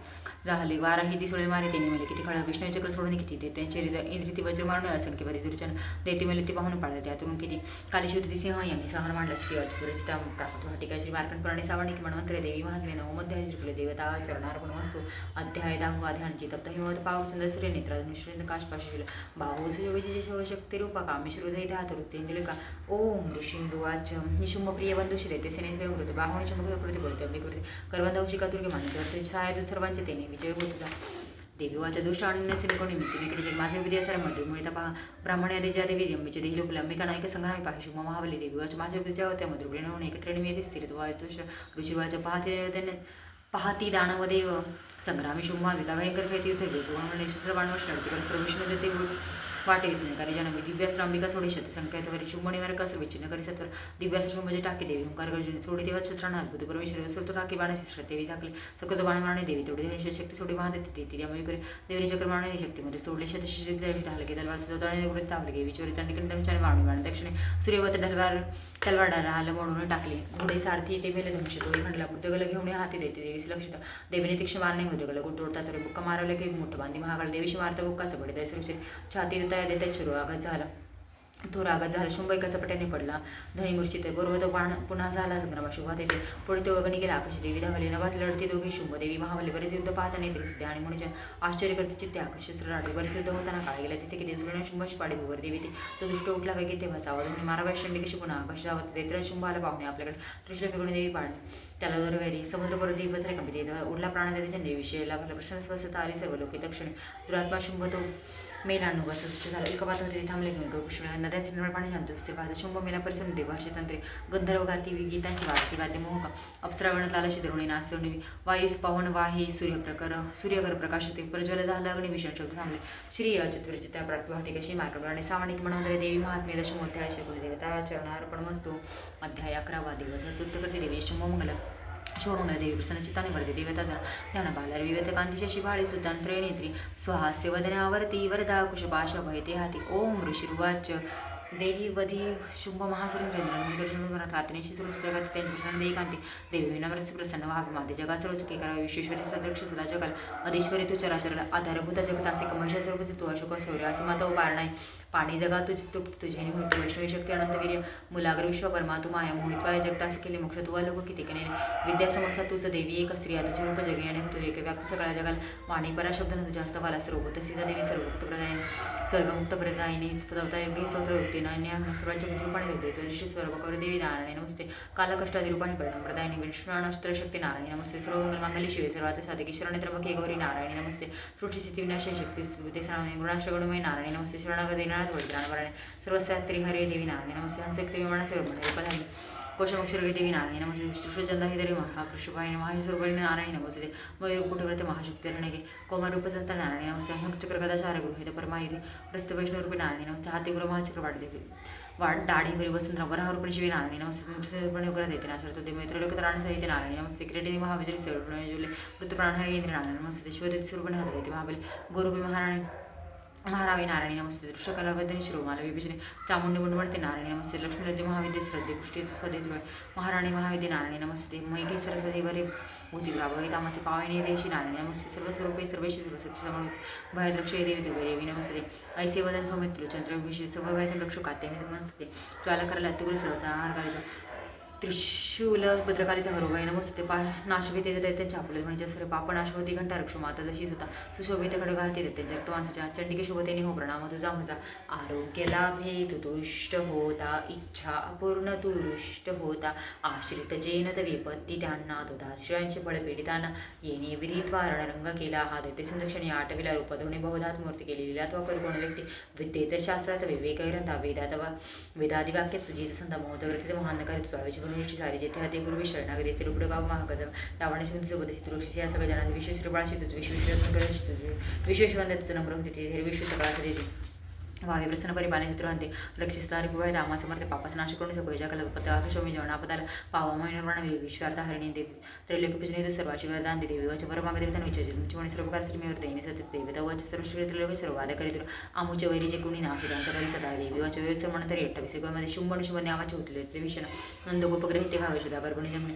झाले वारा ही दिसोळे मारे त्यांनी मला किती खळा विष्णू चक्र सोडून किती ते त्यांची रीती वज्र मारून असंख्य बरी दुर्जन देते मला ते पाहून पाळले त्यातून किती कालीशिवती सिंह यांनी संहार मांडला श्री अच्युतुरीची त्या प्राप्त वाटिका श्री मार्कंडपुराणे सावणिक म्हणवंतरे देवी महात्मे नवमध्ये श्रीकुले देवता चरणार्पण वस्तू अध्याय दाहवा ध्यानची तप्त हिमवत पावचंद्र सूर्य नेत्र निश्चित काशपाशी बाहू सुयोगीची शक्ती रूपा कामेश हृदय धात वृत्तेंद्रिका ओम ऋषिंडुवाच निशुंभ प्रिय बंधुशी देते सेने स्वयंकृत बाहुणी चुंबक कृती बोलते अभिकृती करवंदावची कातुर्गी मानते सहाय्य सर्वांचे तेने विजय होत देवीवाच्या दुष्ट आणि सिलिकोणी मिचिनेकडे माझ्या विद्यासार मधुरमुळे तपा ब्राह्मण आदी ज्या देवी अंबेच्या देही लोकला अंबिका नायक संग्रामी पाहिजे शुभ महाबली देवीवाच्या माझ्या विद्या होत्या मधुरपुढे होऊन एक ट्रेन मी स्थिरत्व ऋषीवाच्या पाहती दानवदेव संग्रामी शुंभा विका भयंकर खेळती उतरली तो शस्त्र बाणवश लढती परस्पर विष्णू देते वाटे विस्मयकारी जनमी दिव्यास्त्र अंबिका सोडी शत संख्यातवरी शुंभणीवर कसर विच्छिन्न करी सत्वर दिव्यास्त्र शुंभजे टाके देवी ओंकार गर्जून सोडी तेव्हा शस्त्रांना अद्भुत परमेश्वर सोडतो टाके बाणशस्त्र देवी झाकले सकृत बाण मारणे देवी तेवढी शक्ती सोडी बांध देते त्यामुळे करे देवीने चक्र मारणे शक्तीमध्ये सोडले शतशिष्य ढाल के तलवार चौदाने वृत्त आवडले विचोरी चंडीकडे मारणे मारणे दक्षिणे सूर्यवत तलवार डाल मोडून टाकले घोडे सारथी ते मेले धनुष्य तोडी खंडला बुद्धगल घेऊन हाती देते देवीस लक्षित देवीने तीक्ष्ण मारणे बुद्धगल गुंतोडता तर बुक्का मारवले की मोठं बांधी महाकाळ देवीशी मारता बुक्काचं बडे दैसरुचे छाती देता शिरो आघात झाला थोर आघात झाला शुंभैकाचा पट्याने पडला धनी मूर्छित बरोबर बाण पुन्हा झाला संग्रामा शुभात येते पुढे तो अग्नी गेला आकाश देवी धावली नभात लढते दोघे शुंभ देवी महाबली बरेच युद्ध पाहताना येते सिद्ध आणि म्हणून आश्चर्य करते चित्ते आकाश राडे बरेच युद्ध होताना काळ गेला तिथे किती दिवस शुंभाची पाडी भुवर देवी ते तो दुष्ट उठला वगैरे तेव्हा सावधानी माराबाई शंडिकेशी पुन्हा आकाश धावत देत्र शुंभाला पाहुणे आपल्याकडे त्रिशूल फेकून देवी पाडणे त्याला दरवेरी समुद्र परत दीपच कंपित उडला प्राणदेवीच्या विषयाला प्रसन्न स्वस्त आली सर्व लोके दक्षिणे दुरात्मा शुंभ तो मेलांनो कसं स्वच्छ झालं एका पात्र होते थांबले कृष्ण नद्यांचे निर्मळ पाणी शांत असते पाहता शुंभ मेला परिसर देवार्षी तंत्रे गंधर्व गाती गीतांची वाद्य वाद्य मोहक अप्सरावण लालशी द्रोणी नासवणी वायुस पावन वाहे सूर्यकर प्रकाशते प्रज्वल झाला अग्नि भीषण शब्द थांबले श्री अचित त्या प्राप्ती कशी मार्ग आणि सामानिक म्हणून देवी महात्मे दशमोध्याय देवता चरणार्पण मस्तू अध्याय 11वा दिवस स्तुत्य करते देवी शुभमंगल शोभमंगल देवी प्रसन्न चित्ताने वरते देवता ध्यान बालर विवेत कांतीच्या शिभाळी सुतांत्रे नेत्री स्वहास्य वदनावरती वरदा कुशपाश भयते हाती ओम ऋषिरुवाच देवी वधी शुंभ महासुरेंद्रेंद्र कातनेशी सुरसुत्रगत त्यांची प्रसन्न देवी कांती देवी विनावरस प्रसन्न वाघ माते जगा सर्व सुखी करा विश्वेश्वरी सदक्ष सदा जगाल अधीश्वरी तू चराचर आधारभूत जगतासे महिषासर्वचे तू अशोक शौर्य असे माता पारणाय पाणी जगा तुझी तुप्त तुझे होती वैष्णवी शक्ती अनंतवीर्य मुलागर विश्वकर्मा तू माया मोहित्वाय जगतास केले मोक्ष तुवा लोक किती केले विद्या समस्या तुझं देवी एक स्त्रिया तुझे रूप जगे आणि तू एक व्याप्त सगळ्या जगाल वाणी परा शब्द न तुझ्या हस्तवाला सर्वभूत सीता देवी सर्वभूत प्रदायिनी स्वर्गमुक्त प्रदायिनी सदवता योग्य स्तोत्र युक्ती नान्या सर्वांच्या रूपाने होते तुझी स्वरूपकर देवी नारायणी नमस्ते कालकष्टादी रूपाने परिणाम प्रदायिनी विष्णुअस्त्र शक्ती नारायणी नमस्ते सर्वमंगल मांगल्य शिवे सर्वात साधकी शरणे त्र्यंबके गौरी नारायणी नमस्ते सृष्टी स्थिती विनाश शक्ती स्मृती श्रावणी गुणाश्रगुणमय नारायणी नमस्ते शरणागती नारायण वरदान सर्वस्त्री हरे देवी नारायणी नमस्ते हंसक्ती विमानाचे पधारणी कोशमक्षरगे देवी नारायणी नमस्ते कृष्णचंदा ही देवी महाकृष्णपायणी महास्वरूपाणी नारायणी नमस्ते मयूरकुटव्रते महाशक्ती रणगे कोमारूपसंस्था नारायणी नमस्ते चक्र गदाचार गृहित परमायुधे प्रस्थ वैष्णवरूपी नारायणी नमस्ते हातीगृह महाचक्रवाट देवी वाट दाढीवरी वसुंधरा वराहरूपणी शिवी नारायणी नमस्ते उग्र देते नाशर तुझे मैत्रलोकतराण सहित नारायणी नमस्ते क्रीडे महाविजरी सेवजुले मृत्यूप्राणहरी इंद्र नारायणी नमस्ते शिवदेत स्वरूपणे हात देते महाबली गोरूपी महाराणी महारावी नारायणी नमस्ते दृष्टकलाबद्धनी शिरोमाला विभीषणे चामुंडी मुंडवडते नारायणी नमस्ते लक्ष्मी राज्य महाविद्य श्रद्धे पुष्टी स्वदेत्व महाराणी महाविद्य नारायणी नमस्ते मैघे सरस्वती वरे भूती ब्राभवी तामाचे पावणी देशी नारायणी नमस्ते सर्वस्वरूपे सर्वेशी सर्वशिक्षा म्हणून भयद्रक्ष देवी देवी नमस्ते ऐसे वदन सौमित्र चंद्र विशेष सर्व भयतन रक्षु काते नमस्ते ज्वाला करायला अत्युग्र सर्वचा आहार करायचा त्रिशूल भद्रकालीचा हरोबाई नमस्ते नाशवेते दैत्यांच्या आपले म्हणजे सर्व पाप नाशवती घंटा रक्ष माता जशीच होता सुशोभित खडगाती दैत्यांच्या रक्तमांसाच्या चंडिके शुभतेने हो प्रणाम तुझा माझा आरोग्य लाभे तू तुष्ट होता इच्छा अपूर्ण तू रुष्ट होता आश्रित जैनत विपत्ती त्यांना दुधाश्रयांचे बळ पीडितांना येणे विरित्वा रणरंग केला हा दैत्य संरक्षणी आठविला रूप धोणे बहुधात मूर्ती केली लीलात्वा करू कोण व्यक्ती विद्येत शास्त्रात विवेक ग्रंथा वेदादिवाक्य तुझी संत मोहतग्रते महान करे तुझा ऋषी सारी जेथे हाते गुरुवी शरणागती ते रुपड गाव महागजम रावणी सोबत तुळशी या सगळ्या जणांचे विश्वेश्वरबाळशी तुझ विश्वेश्वरंद तुझं नम्र होते ते विश्व सकाळासाठी वावे प्रसन्न परिपालन चतुर्हंते लक्षिस्तारी पुवाय दामा समर्थ पापास नाश करून सकोच्या कलपताशोमी जेवणापदाला पावा महिना विश्वार्थ हरिणी देवी त्रैलोक पूजने सर्वाची वरदान दे देवी वच बरं मागदेवता विचारते तुमची म्हणे सर्व प्रकारसाठी मी वर्तयने सत्य देवता वच सर्व त्रैलोक सर्व वाद करीत आमुचे वैरीचे कुणी नाश त्यांचा घरी सदा देवी वच व्यवस्था म्हणून तरी 28 मध्ये शुंभ नावाचे होते विषण नंदगोपग्रह ते भावे सुद्धा गर्भणी जमणे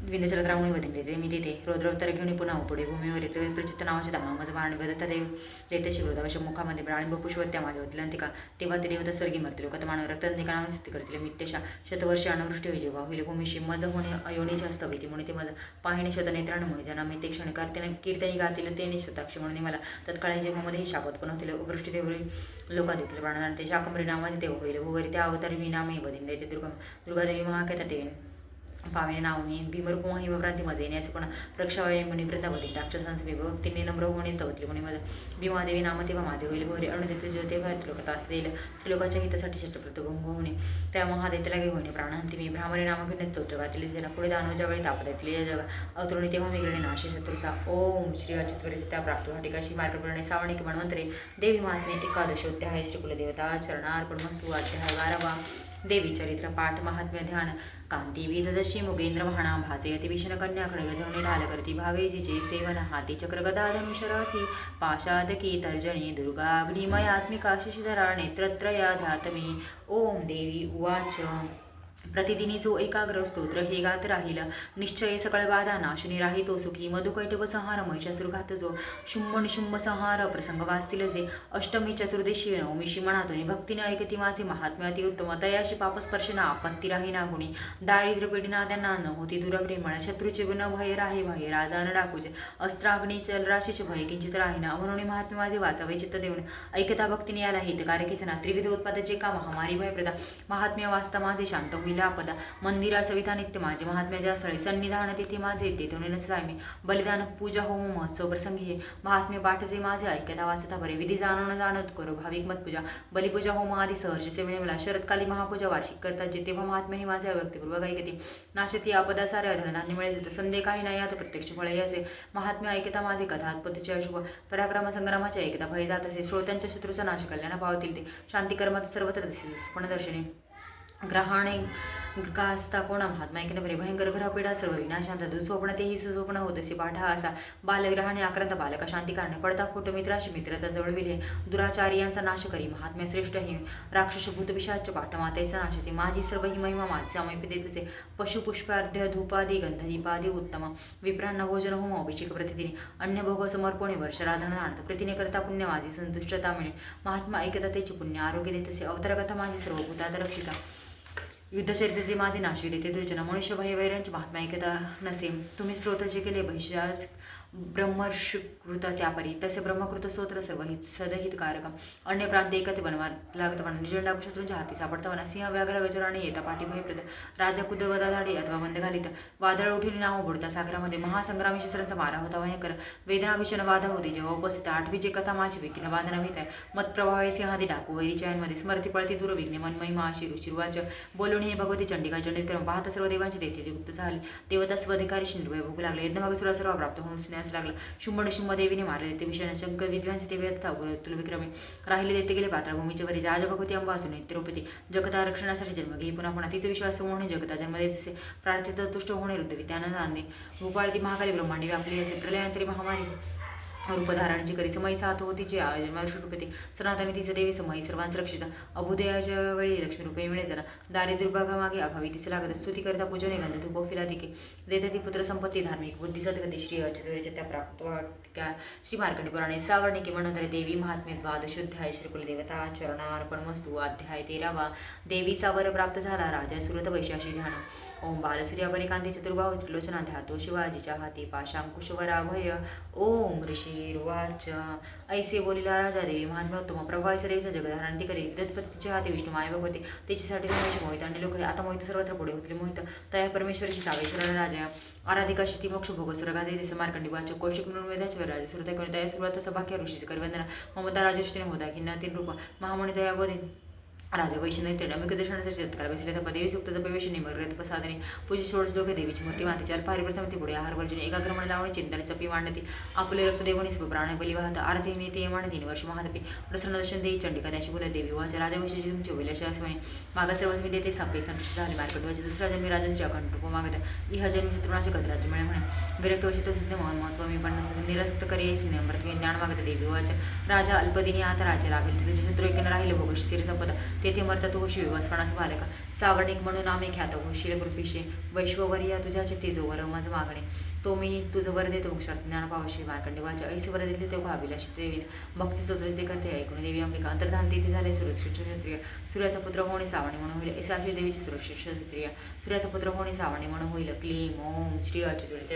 विंध्याचल रावणी वदिले मी तिथे रौद्रोत्तर घेऊन पुन्हा पुढे भूमीवर येतो प्रचित्त नावाचे दामा माझं बाण दत्ता देव देते शिवदावाच्या मुखामध्ये प्राणी पुष्पत्या माझ्या होतील अंतिका तेव्हा ते देवता स्वर्गी मरतील लोक मानव रक्तांतिका नाव सिद्ध करतील मित्यशा शतवर्षी अनावृष्टी होई जेव्हा होईल भूमीशी मज होणे अयोनीची हस्तवैती म्हणून ते माझं पाहिणे शतनेत्रांमुळे ज्यांना मी ते क्षण कीर्तनी गातील ते निश्वताक्षी म्हणून मला तत्काळी जेव्हामध्ये ही शाप उत्पन्न होतील वृष्टी देवरी लोका देतील प्राणांना ते शाकंबरी नावाचे देव होईल भूवरी त्या अवतारी मी नामे बदीन देते दुर्गादेवी महाकेता देवीन पाविणे नाव मी भीमरूप हिमप्रांती माझे येण्याचे पण रक्षावाई म्हणे वृंदावती राक्षसांचे विभव तिने नम्र होणे स्तवतले म्हणे माझं भीमादेवी नाम तेव्हा माझे होईल भोरे अणुदित जो तेव्हा त्रिलोकतास देईल त्रिलोकाच्या हितासाठी षटप्रतभंग होणे त्या महादेवतेला घेऊन प्राणांती मी भ्रामरी नाम फिरणे स्तोत्र गातील ज्याला पुढे दानवच्या वेळी तापदातील या जगा अवतरणी तेव्हा मिगळणे नाशे शत्रुसा ओम श्री अचित्वरीचे त्या प्राप्त टिकाशी मार्गप्रणे सावणिक म्हणवंतरे देवी महात्मे एकादशोध्याय श्रीकुलदेवता चरणार्पण मस्तु अध्याय 12वा देवी चरित्र पाठ महात्म्य ध्यान कांती वीज जशी मुगेंद्र वाहना भाजे अतिभीषण कन्या खडगधवणे ढाल करती भावे जिजे सेवन हाती चक्र गदा धनुषरासी पाशादकी तर्जनी दुर्गा अग्निमयात्मिका शशिधरा नेत्रत्रया ध्यातमी ओम देवी उवाच प्रतिदिनी जो एकाग्र स्तोत्र हे गात राहील निश्चय सकळ बाधा नाशुनी राही तो सुखी मधुकैटव संहार महिषासुर घात जो शुंभ निशुंभ संहार प्रसंग वाचतील जे अष्टमी चतुर्दशी नवमीशी मनातून भक्तीने ऐकती माझे महात्म्य अति उत्तम तयाशी पापस्पर्शना आपत्ती राही ना गुणी दारिद्र्य पीडिना त्यांना न होती दुरप्रेमळ शत्रूचे न भय राहे भय राजा न डाकूचे अस्त्राग्नी चलराशीचे भय किंचित राही ना म्हणून महात्म्य माझे वाचावे चित्त देऊन ऐकता भक्तीने याला हितकारकीचे ना त्रिविध उत्पादचे का महामारी भयप्रदा महात्म्य वाचता माझे शांत होईल आपदा मंदिरा सविता नित्य माझे महात्म्याच्या स्थळे सन्निधान तिथे माझे तेथूनच मी बलिदान पूजा होम महोत्सव प्रसंगी हे महात्म्य पाठचे माझे ऐकता वाचता बरे विधी जाणून जाणत करो भाविक मत पूजा बलिपूजा होम आदी सहर्ष सेवणे मला शरदकाली महापूजा वार्षिक करतात जे तेव्हा महात्म्य हे माझे व्यक्तिपूर्वक ऐकते नाशती आपदा सारे धनधान्य मिळेल तर संदेह काही नाही आता प्रत्यक्ष फळे असे महात्म्य ऐकता माझे कथा आत्पत्तीचे अशुभ पराक्रम संग्रामाचे ऐकता भय जात असे श्रोत्यांच्या शत्रूचा नाश कल्याण पावतील ते शांती कर्मात सर्वत्र दिसे पण दर्शने ग्रहाणे गास्ता कोणा महात्मा ऐकणे बरे भयंकर ग्रहपीडा सर्व विनाशांत दुःस्वप्न तेही सुस्वप्न होत असे पाठा असा बालग्रहाने आक्रांत बालका शांती कारणे पडता फुट मित्राशी मित्रता जवळविले दुराचारी यांचा नाश करी महात्म्य श्रेष्ठ ही राक्षस भूतपिशाच पाठ मातेचा नाश ते माझी सर्व ही महिमा माझे अमैप देतचे पशुपुष्पार्ध्य धूपादी गंधदीपादी उत्तम विप्रांना भोजन होम अभिषेक प्रतिदिनी अन्य भोग समर्पणे वर्षराधन आणत प्रीतीने करता पुण्य माझी संतुष्टता मिळे महात्मा ऐकता त्याचे पुण्य आरोग्य देतसे अवतारकथा माझी सर्व भूतात रक्षिता युद्धचरित्राचे माझे नाशवी देते दुर्जन मनुष्य भय वैरांचे महात्मा ऐकता नसे तुम्ही स्रोत जे केले भैष्यास ब्रह्मर्षकृत त्यापरी तसे ब्रह्मकृत स्तोत्र सर्व हित सदहितकारक अन्य प्रांत एकते बनवा लागत म्हणा निजंडा शत्रूंच्या हाती सापडता म्हणा सिंह व्याघ्र गजराने येता पाठी भयप्रद राजा कुदवदा धाडी अथवा बंद घालीत वादळ उठील नाव बुडता सागरामध्ये महासंग्रामी शस्त्रांचा मारा होता भयंकर वेदना भीषण बाधा होती जेव्हा उपस्थित आठवी जे कथा माझी विघ्न बाधना भीत आहे मतप्रभावे सिंहादी डाकू वैरीच्या स्मरती पळती दूर विघ्ने मनमहिमा शिरुचिरुवाच बोलून हे भगवती चंडिका चंडितक्रम पाहता सर्व देवांचे तेथे गुप्त झाले देवता स्वधिकारी शिंदुभय भोग लागले यज्ञभागसुरा सर्व प्राप्त होऊन लागला शुंभ देवीने मारले ते विषयाने शंकर विद्वांस ते व्यर्था तुल विक्रमे राहिले देते गेले पात्र भूमीचे वरी राजा भगवती अंबा असून तिरुपती जगता रक्षणासाठी जन्म घे पुन्हा पुन्हा तिचा विश्वास होणे जगता जन्म देते प्रार्थित तुष्ट होणे रुद्रवी त्यानं आणणे भूपाळती महाकाली ब्रह्मांडी व्यापली असे प्रलयांतरी महामारी रूपधारणाची करी समयी साथ होती जे रूपते सनातनी तिचे देवी समयी सर्वांच रक्षित अभुदयाच्या वेळी लक्ष्मी रूपे मिळे जरा दारिद्र्यभागामागे अभावी तिचे लागत स्तुती करता पूजने गंध धूप फिलादिके देते ती पुत्र संपत्ती धार्मिक बुद्धी सद्गती श्री अच्युतच्या त्या प्राप्त श्री मार्कंडी पुराणे सावर्णिके म्हणून देवी महात्म्य द्वादशोध्याय श्रीकुलदेवता चरणार्पण वस्तू अध्याय 13 देवीचा वर प्राप्त झाला राजा सुरत वैशाशी ध्यान ओम बालसूर्यापरी कांती चतुर्बाहू त्रिलोचना ध्यातो शिवाजीच्या हाती पाशांकुशवराभय ओम ऋषीर्वाच ऐसे बोलिला राजा देवी महात्म्योत्तम प्रभावी सर्वेचा जगधारण ती करी दत्पतीच्या हाती विष्णू माय भगवते त्याच्यासाठी रमेश मोहित आणि लोक आता मोहित सर्वत्र पुढे होतले मोहित तया परमेश्वरीची सावेश्वर राजा आराधिका ती मोक्ष भोग सुरगा देते मार्कंडी वाच कौशिक म्हणून वेदाचे राजा सुरता करून तया सुरुवात सभाख्या ऋषीचे करवंदना ममता राजोष्टीने होता किन्ना 3 रूप महामणी दया बोधे राजा वैष्णव ते डमिक दर्शनासाठी तत्काळ बसले तर देवी सुक्तचा प्रवेश निमग्रत प्रसादने पूजी सोडस दोघे देवीची मूर्ती मातेच्या पारिप्रथम ती पुढे आहार वर्जून एकाग्रमण लावणे चिंतने चपी मांडती आपले रक्त देवणी प्राण बली वाहत आरतीने ते मांड 3 वर्ष महादपी प्रसन्न दर्शन देई चंडिका त्याशी बोला देवी वाच्या राजा वैष्णवची तुमची विलाशासमने मागा सर्वच मी देते सापे संतुष्ट झाले मार्कटवाचे दुसरा जन्मी राजाचे अखंड रूप मागत इहा जन्मी शत्रुणाचे कदराज्य मिळे म्हणे विरक्त वशी तो सिद्ध महत्व मी पण निरासक्त करी अमृत ज्ञान मागत देवी वाच्या राजा अल्पदिनी आता राज्य लाभेल तुझे शत्रू एकन राहिले भोग स्थिर संपदा तेथे मरता तू होशी विवस्पणास बालका सावर्णिक म्हणून आम्ही ख्यात होशील पृथ्वीशे वैश्ववर्या तुझ्याचे तेजोवर माझ मागणे तो मी तुझं वर देतो शर्त ज्ञान पावशी मार्कंडे वाचा ऐसे वर दिले तेव्हा अभिलाष देवीने भक्ती स्तोत्र ते करते ऐकून देवी अंबिका अंतर्धान तिथे झाले सुरक्षित क्षत्रिय सूर्याचा पुत्र होणे सावणी म्हणून होईल ऐसे आशिष देवीची सुरक्षित क्षत्रिय सूर्याचा पुत्र होणे सावणी म्हणून होईल क्लीम ओम श्री अच्युत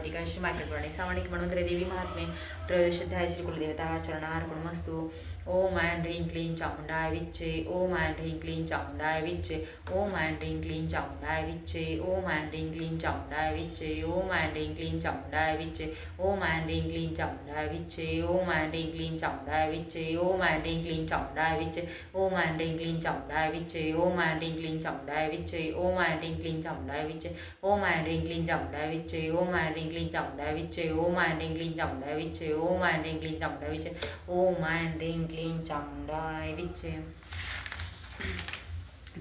टीका श्री मार्कंडे सावणिक म्हणून तरी देवी महात्मे त्रयोदशाध्याय श्री कुलदेवता चरणार्पण मस्तु ओम ऐं ह्रीं क्लीं चामुंडाय विच्चे ओम ऐं ह्रीं क्लीं चामुंडाय विच्चे ओम ऐं ह्रीं क्लीं चामुंडाय विच्चे ओम ऐं ह्रीं क्लीं चामुंडाय विच्चे ओम ऐं ह्रीं क्लीं चामुंडाय विच्चे ओम ऐं ह्रीं क्लीं चामुंडाय विच्चे ओम ऐं ह्रीं क्लीं चामुंडाय विच्चे ओम ऐं ह्रीं क्लीं चामुंडाय विच्चे ओम ऐं ह्रीं क्लीं चामुंडाय विच्चे ओम ऐं ह्रीं क्लीं चामुंडाय विच्चे ओम ऐं ह्रीं क्लीं चामुंडाय विच्चे ओम ऐं ह्रीं क्लीं चामुंडाय विच्चे ओम ऐं ह्रीं क्लीं चामुंडाय विच्चे ओम ऐं ह्रीं क्लीं चामुंडाय विच्चे ओम ऐं ह्रीं क्लीं चामुंडाय विच्चे ओम ऐं ह्रीं क्लीं चामुंडाय विच्चे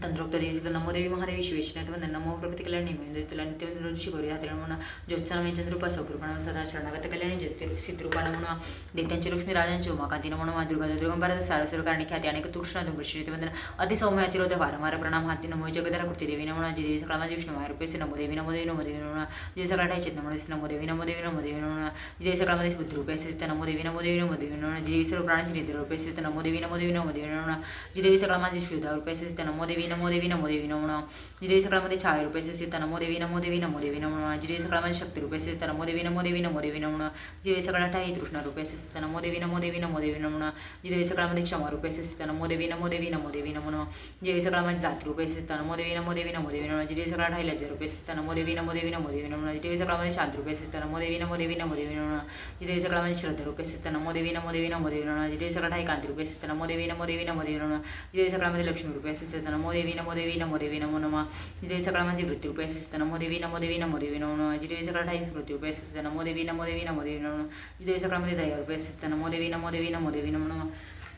तंत्रोक्त देवी नमो देवी महादेवी शिवेशनाथ वंदन नमो प्रकृती कल्याणी म्हणजे तुला नित्य ऋषी गौरी हातला म्हणून ज्योत्सना चंद्रुपा सौकृपणा सदा शरणागत कल्याणी ज्योती सिद्धरूपाला म्हणून दैत्यांची लक्ष्मी राजांची उमाकांतीनं म्हणून दुर्गा दुर्गंबारा सारसर कारणी ख्याती अनेक तूक्ष्ण धुमृष्टी वंदन अति सौम्य अतिरोध वारंवार प्रणाम हाती नमो जगदरा कृती देवी म्हणून जी देवी सकाळ माझी विष्णू माय रुपेसे नमो देवी नमो देवी नमो देवी म्हणून जे सकाळ ठायचे नमो देवी नमो देवी नमो देवी म्हणून जी देवी सकाळ मध्ये बुद्ध रुपेसे नमो देवी नमो देवी नमो देवी म्हणून जी देवी सर्व प्राणांची निधी रुपेसे नमो देवी नमो देवी नमो देवी म्हणून जी देवी सकाळ माझी शुद्ध रुपेसे नमो देवी नमो देवी नमो देवी नमो नमः जी देवी सकाळमध्ये छाया रूपे स्थित नमो देवी नमो देवी नमो देवी नमो नमः जी देवी सकाळमध्ये शक्ती रूपे स्थित नमो देवी नमो देवी नमो देवी नमो नमः जी देवी सकाळाठाई तृष्णा रूपे स्थित नमो देवी नमो देवी नमो देवी नमो नमः जी देवी सकाळमध्ये क्षमा रूपे स्थित नमो देवी नमो देवी नमो देवी नमो नमः जी देवी सकाळमध्ये जाती रूपे स्थित नमो देवी नमो देवी नमो देवी नमो नमः जी देवी सकाळाठाई लज्जा रूपे स्थित नमो देवी नमो देवी नमो देवी नमो नमः जी देवी सकाळमध्ये शांत रूपे स्थित नमो देवी नमो देवी नमो देवी नमो नमः जी देवी सकाळमध्ये श्रद्धा रूपे स्थित नमो देवी नमो देवी नमो देवी नमो नमः जी देवी सकाळाठाई कांती रूपे स्थित नमो देवी नमो देवी नमो देवी नमो नमः जी देवी सकाळमध्ये लक्ष्मी रूपे स्थित नमो देवी नमो देवी नमो देवी नमो नमः जी देवी सकाळमध्ये वृत्ती रूपे स्थित नमो देवी नमो देवी नमो देवी नमो नमः जी देवी सकाळाठाई स्मृती रूपे स्थित नमो देवी नमो देवी नमो देवी नमो नमः जी देवी सकाळमध्ये दया रूपे स्थित नमो देवी नमो देवी नमो देवी नमो नमः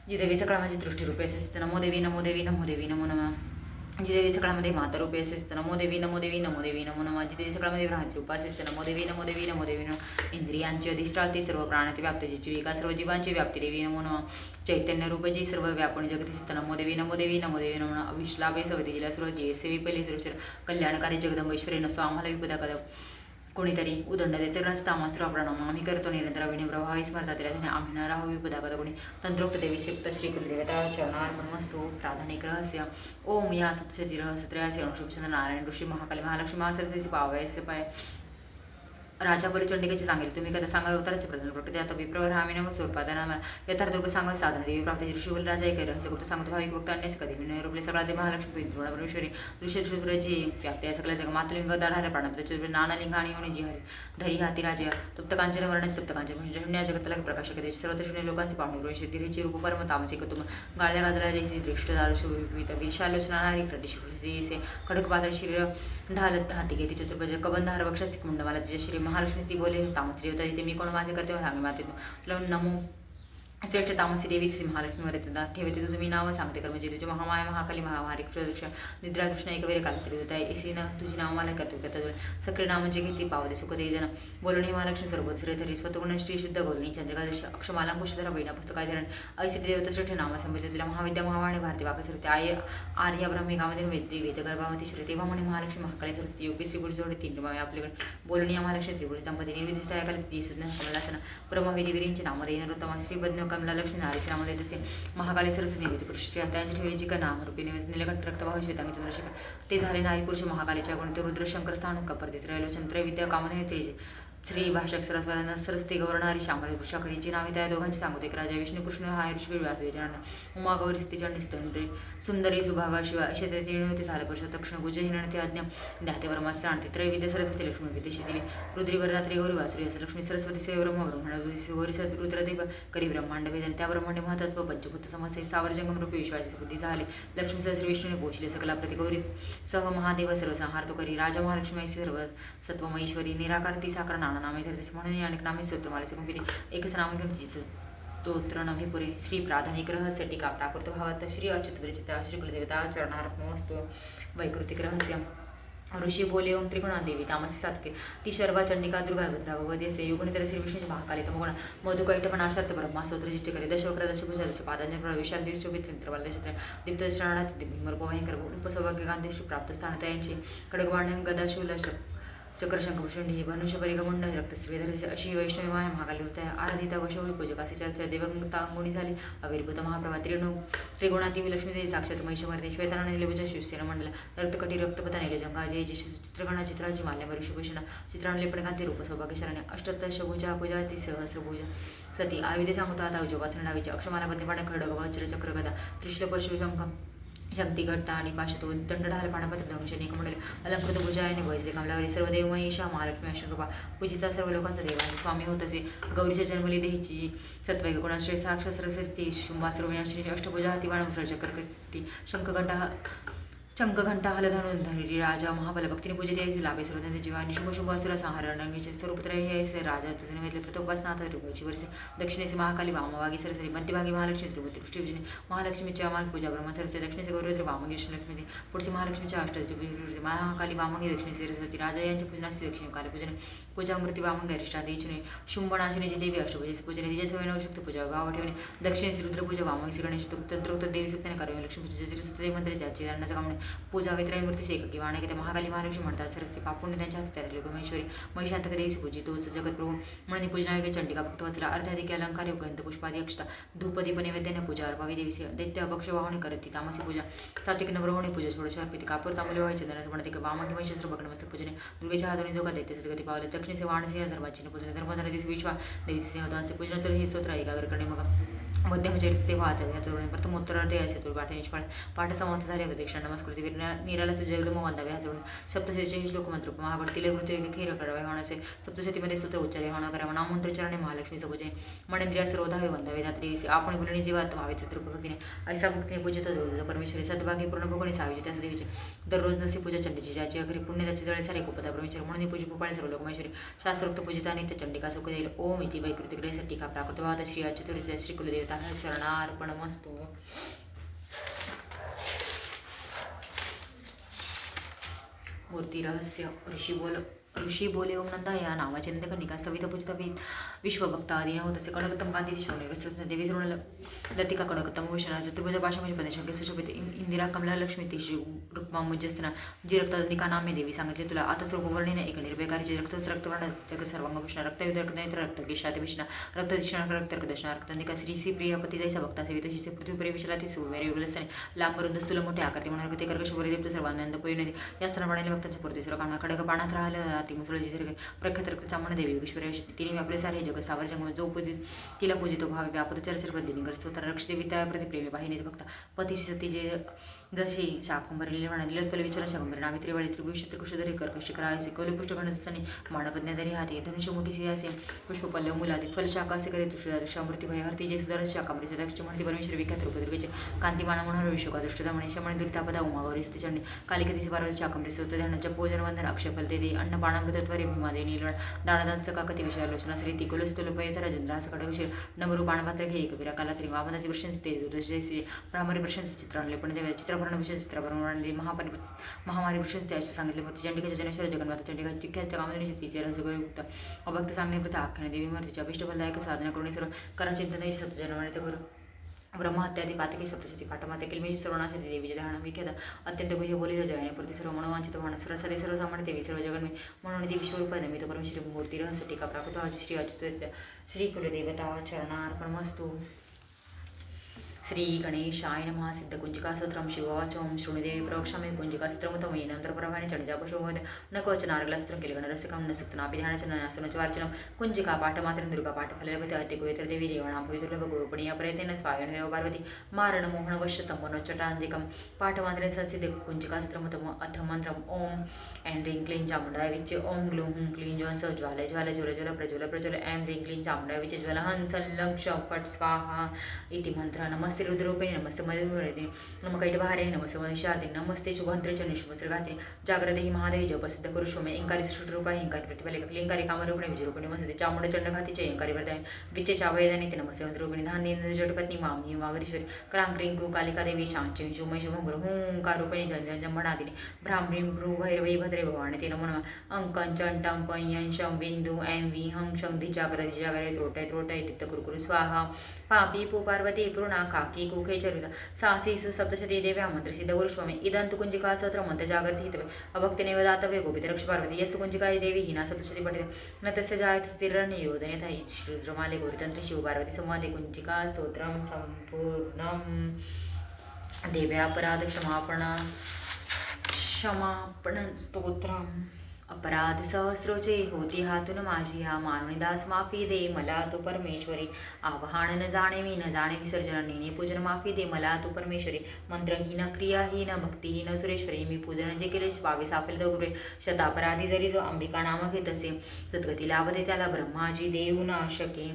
जी देवी सकाळमध्ये दृष्टी रूपे स्थित नमो देवी नमो देवी नमो देवी नमो नमः जी देवी सकाळमध्ये माता रूपे स्थित नमो देवी नमो देवी नमो देवी नमो नमः जी देवी सकाळमध्ये भ्रांती रूपा स्थित नमो देवी नमो देवी नमो देवी नमः इंद्रियांची अधिष्ठाते सर्व प्राणाती व्याप्त जी जीविका सर्व जीवांची व्याप्ती देवी नमो नमः चैतन्य रूप जी सर्व व्यापण जगती स्थित नमो देवी नमो देवी नमो देवी नमो नमः अविश्लाभे सवती जिला सर्व जे सेवी पहिले सर्व कल्याणकारी जगदंबेश्वरी नसो आम्हाला विपदा कदा कोणीतरी उदंड देते रस्ता मास्त्र प्रणम आम्ही करतो निरंतर विनिब्र व्हावी स्मरता दिला आम्ही न राहू विपदापद कोणी तंत्रोक्त देवी सिक्त श्री कुलदेवता चरणार्पणमस्तु प्राधानिक रहस्य ओम या सप्तशती रहस्य त्रयासी अनुषुभचंद्र नारायण ऋषी महाकाली महालक्ष्मी महासरस्वती पावयाचे पाय राजा बली चंडिकेचे सांगितले तुम्ही कथा सांगा उत्तराचे प्रधान प्रकृती आता विप्रवर आम्ही नव स्वरूपादाना यथार्थ रूप सांगा साधन देवी प्राप्त ऋषीवल राजा एक रहस्य गुप्त सांगतो भाविक भक्त अन्यस कधी विनय रूपले सगळा दे महालक्ष्मी द्रोण परमेश्वरी ऋषी व्याप्त या सगळ्या जग मातलिंग दाढारे प्राणपद नानालिंग आणि योनी जी हरी धरी हाती राजा तप्त कांचन वर्णच तप्त कांचन म्हणजे शून्य जगतला प्रकाशक देश सर्वत्र शून्य लोकांचे पाहुणे रोषी तिरेची रूप परम तामसिक तुम गाळ्या गाजरा जैसी दृष्ट दारू शुभित विशालोचना नारी क्रटी से खडक पातळ शिर ढालत हाती घेते चतुर्भुज कबंधार वक्षस्तिक मुंडमाला तिच्या श्री महालक्ष्मी ती बोले तामश्री होता तिथे मी कोण माझे करते सांगे माते तुला नमो श्रेष्ठ तामसी देवी श्री महालक्ष्मीवर येतात ठेवते तुझं मी नावं सांगते कर म्हणजे तुझ्या महामाया महाकाली महामारी कृष्ण निद्रा कृष्ण एक वेळ कालतरी होता एसीनं तुझी नाव मला करते तुला सक्रिय नाव म्हणजे घेते पावते सुख दे जण बोलणे महालक्ष्मी सर्वोत श्रीधरी स्वतःगुण श्री शुद्ध गौरणी चंद्रिका जशी अक्षमाला कुशधरा बैना पुस्तकाय धरण ऐसे देवता श्रेष्ठ नाव संबंधित तिला महाविद्या महावाणी भारती वाक सरते आर्य ब्रह्मिकामध्ये वेदी वेदगर्भावती श्री तेव्हा म्हणे महालक्ष्मी महाकाली सरस्वती योग्य श्री गुरु जोडे तीन मावे आपल्याकडे बोलणी महालक्ष्मी श्री गुरु दंपती निर्विधी तयाकाली ती सुद्धा कमलासन ब्रह्मविधी वीरींचे नामधेय नरोत्तम श्री पद्म कमला लक्ष्मी नारीचे नामधेय त्याचे महाकाली सरस्वती निवेदी पुरुष त्यांच्या ठेवलीची का नामरूपी निलकंठ रक्तभाव श्वेतांगी चंद्रशेखर ते झाले नारी पुरुष महाकालीच्या गुण ते रुद्रशंकर स्थान कपर्ते त्रैलोचन त्रैविद्या कामधेय तेजे श्री भाषक सरस्वती सरस्वती गौरणारी श्यामली वृषाखरीची नावे त्या दोघांची सांगते एक राजा विष्णू कृष्ण हा ऋषी व्यास विचारण उमा गौरी स्थितीचंडी सितंद्री सुंदरी सुभागा शिवा अशा ते तीन होते झाले पुरुष तक्षण गुजहिरण ते आज्ञा ध्याते वरमास्त्र आणते त्रैविद्या सरस्वती लक्ष्मी विदेशी दिली रुद्री वरदात्री गौरी वासुरी लक्ष्मी सरस्वती सेव ब्रह्म ब्रह्मण रुद्रदेव करी ब्रह्मांड वेदन त्या ब्रह्मांडे महत्त्व पंचभूत समजते स्थावर जंगम रूपी विश्वाची बुद्धी झाली लक्ष्मी सहस्र विष्णूने पोचले सकला प्रति गौरी सह महादेव सर्व संहार तो करी राजा महालक्ष्मी सर्व सत्वमहेश्वरी निराकार ती साकार नामे धरतेस म्हणून अनेक नामे स्तोत्र मालेचे कंपिली एकच नाम घेऊन तिचे स्तोत्र नव्हे पुरे श्री प्राधानिक रहस्य टीका प्राकृत भावात श्री अच्युत विरचिता श्री कुलदेवता चरणार्पणमस्तु वैकृतिक रहस्य ऋषी बोले ओम त्रिगुणा देवी तामसी सातके ती शर्वा चंडिका दुर्गा भद्रा भगवती असे युगनितर श्री विष्णूचे महाकाली तमगुण मधुकैटपणा शर्त ब्रह्मा स्तोत्रजिचे करे दशवक्र दशभुजा दश पादांजन प्रभा विशाल दीर्घ शोभित चंद्रवाल दशत्र दीप्त श्राणात दिभीमर भयंकर रूप सौभाग्य गांधी श्री प्राप्त स्थान त्यांची खडगवाण गदा शूल चक्रशंख भूषणी भनुष्य परिगमंड रक्तस्वेधरस्य अशी वैष्णवी माया महाकाली हृदय आराधिता वशोही पूजकासी चर्चा देवगंतांगुणी झाली आविर्भूत महाप्रभा त्रिगुणाती लक्ष्मी देवी साक्षात महिषमर्दी श्वेताना निलभुजा शिवसेना मंडला रक्तकटी रक्तपता निले जंगा जय जय चित्रगणा चित्राची माल्य ऋषभूषण चित्रांलेपणकांती रूप सौभाग्यशरण्य अष्टदशभुजा पूजा ती सहस्रभुजा सती आयुधे सांगता आता उजोपासना नावीचे अक्षमाला बंदीपाणे खडग वज्र चक्र गदा त्रिशूल परशुशंख शक्तिघट्टा आणि पाशतो दंडढाल पाणपत्र धनुष्य निकमंडल अलंकृत भुजायाने वैसले कमलावरी सर्व देव महिषा महालक्ष्मी अष्टरूपा पूजिता सर्व लोकांचा देवांचे स्वामी होत असे गौरीच्या जन्मली देहीची सत्वैक गुणाश्रय साक्ष सरस्वती शुंभासुर विनाशिनी अष्टभुजा हाती बाण उसळ चक्रकर्ती शंखघंटा हलधनुन धरी राजा महाबल भक्तीने पूजित यायचे लाभे सर्व त्यांचे जीवा आणि शुभ असुरा संहार रणंगीचे स्वरूप यायचे राजा तुझे निवेदले प्रतोपासनाथ रुपयाची वर्षे दक्षिणेचे महाकाली वामभागी सरस्वती मध्यभागी महालक्ष्मी त्रिभुती पृष्ठभुजने महालक्ष्मीच्या माग पूजा ब्रह्म सरस्वती दक्षिणेचे गौरवद्र वामगी विष्णुलक्ष्मी पुढची महालक्ष्मीच्या अष्टभुजी महाकाली वामगी दक्षिणे सरस्वती राजा यांची पूजनास्ती दक्षिण कालपूजने पूजामूर्ती वामंगी अरिष्टादेशने शुंभनाशिने जी देवी अष्टभुजेचे पूजने तिच्या सवय नवशक्त पूजा भाव ठेवणे दक्षिणेचे रुद्रपूजा वामगी गणेश तंत्रोक्त देवी सुक्ताने कार्य लक्ष्मी पूजा सरस्वती मंत्र ज्याची अन्नाचा कामणे पूजा वित्रय मूर्ती सेक किंवा अनेक त्या महाकाली महालक्ष्मी म्हणतात सरस्ती पापून त्यांच्या हाती तयार गोमेश्वरी महिषांतक देवीचे पूजी तोच जगतप्रभू म्हणून पूजनायोग्य चंडिका भक्त वचला अर्ध्याधिक अलंकार गंध पुष्पादी अक्षता धूपदीप नैवेद्याने पूजा अर्पावी देवीसे दैत्य अभक्ष वाहने करती तामसी पूजा सात्विक नवरोहणी पूजा षोडश अर्पित कापूर तांबूल वाहिचे चंदनाचे म्हणते वामकी महिषास्त्र भग्नमस्तक पूजने दुर्गेच्या हातून जोगा दैत्य सद्गती पावले दक्षिणेचे वाणसिंह धर्माची पूजने धर्मधर दिवस विश्वा देवीचे सिंहदासचे पूजन तर हे स्तोत्र एकावर करणे मग मध्यम चरित्र ते वाचावे हातोडणे प्रथमोत्तरार्थे असे तुळ पाठ निष्फळ पाठ समाप्त झाले प्रदक्षिणा नमस्कृती निरालस जगदम वंदावे हातोडणे सप्तशतीचे श्लोक मंत्र महागड तिलकृती खेर करावे होण्याचे सप्तशतीमध्ये सूत्र उच्चारे होणं करावं नामंत्रोच्चारणे महालक्ष्मीचं पूजने मनेंद्रिया सर्वधावे वंदावे धात्री आपण बोलणे जीवात व्हावे चित्रभक्तीने ऐसा भक्तीने पूजित जो परमेश्वरी सद्भागी पूर्ण भोगणे साविजे त्यास देवीचे दररोज नसे पूजा चंडीची ज्याची अघरी पुण्य त्याची जळे सारे गोपदा परमेश्वर म्हणून पूजी पुपाळे सर्व लोकमेश्वरी शास्त्रोक्त पूजिता नित्य चंडिका सुख देईल ओम इति वैकृती ग्रहसाठी का प्राकृतवाद श्री चतुर्थ श्री कुलदेवता चरणार्पणमस्तु मूर्ती रहस्य ऋषी बोले ओम नंदा या नावाचे नंदकनिका सविता पूजिता विश्वभक्त आदीन होत असे कणकतम कांती श्रवणे देवी श्रवण लतिका कणकतम भूषणा चतुर्भुज पाशमज पदेशंके सुशोभित इंदिरा कमला लक्ष्मी तिशी रुक्मा मुज्जस्तना जी रक्तनिका नामे देवी सांगितले तुला आता सर्व वर्णिने एक निर्भयकारीचे रक्तवर्ण सर्वांगभूषण रक्तयुध रक्तनेत्र रक्त केशातिभिषणा रक्तदिषण रक्तर्कदशना रक्तनिका श्री प्रिय पती जैसा भक्ता सेवित शिष्य पृथ्वी विशाला ती सुमेरी उल्लसने लांबरुंद स्थूल मोठे आकारते म्हणून ते कर्कश वरिदेव सर्वानंद पोयनदी या स्तनपाण्याने भक्तांच्या पूर्तीसर कामना खडक पाण्यात राहिलं ती मुसळजी जर प्रख्यात रक्त चामण देवी योगेश्वरी तिने व्यापले सारे जग सावर जंग जो पूजित तिला पूजितो भावे व्यापत चरचर प्रतिनिंग स्वतः रक्ष देवी त्या प्रति प्रेमी बाहिनीच भक्ता पतीशी सती जे जशी शाकंभरी लिलवणा निलोत्पल विचार शाकंभरी नावी त्रिवाळी त्रिभुष त्रिकुशधरी कर्कश करायचे कौलपुष्ट गणस्थानी मानपज्ञाधरी हाती धनुष्य मोठी सियासे पुष्पपल्लव मुलादी फल शाखा असे करे तुषा दृष्टामृती भय हरती जे सुधारस शाकांबरी दक्ष म्हणते परमेश्वर विख्यात रूपदुर्गेचे कांतिमाना म्हणून विश्वका दृष्टदा म्हणे शमणे दुरितापदा उमागौरी सतीचंडी कालिकतीस पार्वती शाकंबरी सत्य ध्यानाच्या पूजन वंदन अक्षयफल ते अन्न पाणामृतत्वरे भीमादे नीलवण दाणदांच काकती विषय लोचना श्री ती कुलस्थूल पयथर जंद्रास खडगशीर नमरू पाणपात्र घे कविरा काला तरी वामनाती प्रशंस ते दुर्जयसे ब्राह्मरी प्रशंस चित्र आणले पण देव चित्रभरण विषय चित्रभरण महामारी प्रशंस ते असे सांगितले मग चंडिकेच्या जनेश्वर जगन्माता चंडिका चिख्याच्या कामधनी तिचे रहस्ययुक्त अभक्त सांगणे प्रथा आख्याने देवी मूर्तीच्या अभिष्टफलदायक साधना करून सर्व कराचिंतन सप्तजन्माने करू ब्रह्महत्यादी पातकी सप्तशती पाठमाते किलमेजी सर्वनाशती देवीचे ध्यान विख्यात अत्यंत गुह्य बोलीला जळण्यापुरती सर्व मनोवांचित होणं सरसादी सर्वसामान्य देवी सर्व जगन्मे म्हणून ती विश्वरूप नमित परमेश्वरी मूर्ती रहस्य टीका प्राकृत श्री अच्युत श्री कुलदेवता चरणार्पणमस्तु श्री गणेशाय नमः सिद्धकुंजिकास्तोत्रं शिववाचों शृणुदेवी प्रवक्षामि कुंजिकास्तोत्रमुतमयी नन्तरप्रभाणे चण्डिजापशोभवद न क्वचनार्गलस्त्रं किलगणरसिकं न सुक्तनाभिध्यानचं न आसनचवार्चनं कुंजिका पाठमात्रं दुर्गा पाठफलपति अतिकुयत्र देवी देवाणां प्रयत्नेन स्वायनैव पार्वती मारण मोहन वश्यस्तंभनोच्चटान्दिकं पाठमात्रेण संसिद्धे कुंजिकास्तोत्रमुतम अथ मन्त्रम् ॐ ऐं ह्रीं क्लीं चामुण्डाय विच्चे ॐ ग्लूं हुं क्लीं ज्वं स ज्वालय ज्वाल ज्वल ज्वल प्रज्वल प्रज्वल ऐं ह्रीं क्लीं चामुण्डाय विच्चे ज्वल हं संलक्ष फट् स्वाहा इति मन्त्रः नमस्ते रुद्रोपिणी नमस्ते मदिनी नम कैटभारिणी नमस्ते महिषार्दिनी नमस्ते शुभंत्रेचरणी शुभश्रीघातिनी जागृते ही महादेवी जपसिद्ध कुरुषोमे इंकारी सृष्टरूपाय इंकारी प्रतिफलिक क्लिंकारी कामरूपिणी विजयरूपिणी नमस्ते चामुंड चंडघातीचे इंकारी वरदाय विच्चे चावयदानी ते नमस्ते मंत्रूपिणी धान्य जटपत्नी माम ही वागरीश्वरी क्रां क्रीं कु कालिका देवी शांची शुमय शुभंगर हुंकारूपिणी जन जंभणादिनी भ्राम भ्रीं भ्रू भैरवी भद्रे भवानी ते नमो नमः अंकं चंटं पयंशं बिंदु ऐं वी हं शं धिजागरे जिजागरे त्रोटय त्रोटय तित्त कुरकुरु स्वाहा पापी पु पार्वती पूर्णा काकी कुखे चरिता सासीसु सप्तशती देव्या मंत्रसिद्ध वरुष्वमे इदंतु कुंजिका सत्र मंत्र जागृती हितवे अभक्तिनेव दातव्य गोपित रक्ष पार्वती यस्तु कुंजिकाय देवी हिना सप्तशती पठिते न तस्य जायते तिरनियोदने था श्रीरुद्रमाले गौरीतंत्री शिव पार्वती संवादे कुंजिका स्तोत्रं संपूर्णं देव्यापराध क्षमापण स्तोत्रम् अपराध सहस्रोचे होती हातून माझी हा मानुनिदास माफी दे मला तू परमेश्वरी आवाहन न जाणे मी न जाणे विसर्जन नेणे पूजन माफी दे मला तू परमेश्वरी मंत्रहीन क्रियाहीन भक्तिहीन सुरेश्वरी मी पूजन जे केले पावे साफल दौरे शतापराधी जरी जो अंबिका नाम घेत असे सद्गती लाभते त्याला ब्रह्माजी देव नाशके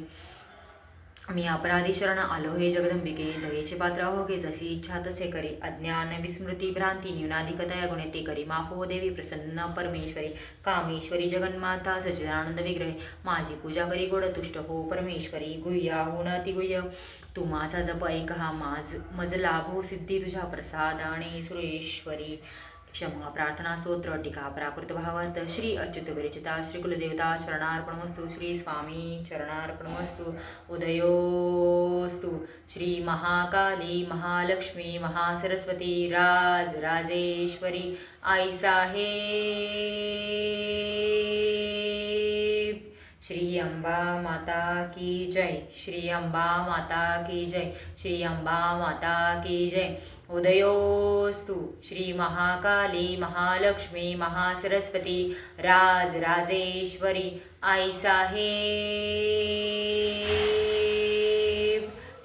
मी अपराधी शरण आलो हे जगदंबिके दयेचे पात्र हो घे जशी इच्छा तसे करी अज्ञान विस्मृती भ्रांती न्यूनाधिकतया गुणे ते करी माफ हो देवी प्रसन्न परमेश्वरी कामेश्वरी जगन्माता सच्चिदानंद विग्रहे माझी पूजा करी गोड तुष्ट हो परमेश्वरी गुह्या हो न अतिगुह्य तू माझा जप ऐक हा मज लाभो सिद्धी तुझ्या प्रसादाने सुरेश्वरी क्षमा प्रार्थना स्तोत्र टीका प्राकृत भावार्थ श्री अच्युत विरचिता श्री कुलदेवता चरणार्पणमस्तु श्री स्वामी चरणार्पणमस्तु उदयोस्तु श्री महाकाली महालक्ष्मी महासरस्वती राज राजेश्वरी आई साहेब श्री अंबा माता की जय श्री अंबा माता की जय श्री अंबा माता की जय उदयोस्तु श्री महाकाली महालक्ष्मी महासरस्वती राज राजेश्वरी आई साहेब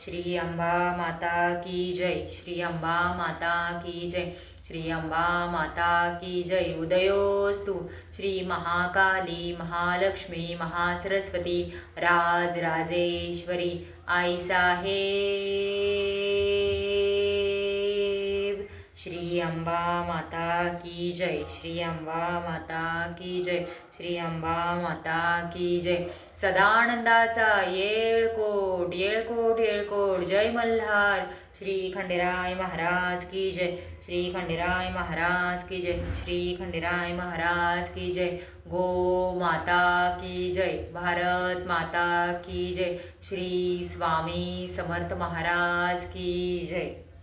श्री अंबा माता की जय श्री अंबा माता की जय श्री अंबा माता की जय उदयोस्तु श्री महाकाली महालक्ष्मी महासरस्वती राज राजेश्वरी आई साहेब श्री अंबा माता की जय श्री अंबा माता की जय श्री अंबा माता की जय सदानंदाचा येळकोट येळकोट येळकोट जय मल्हार श्री खंडेराय महाराज की जय श्री खंडेराय महाराज की जय श्री खंडेराय महाराज की जय गो माता की जय भारत माता की जय श्री स्वामी समर्थ महाराज की जय।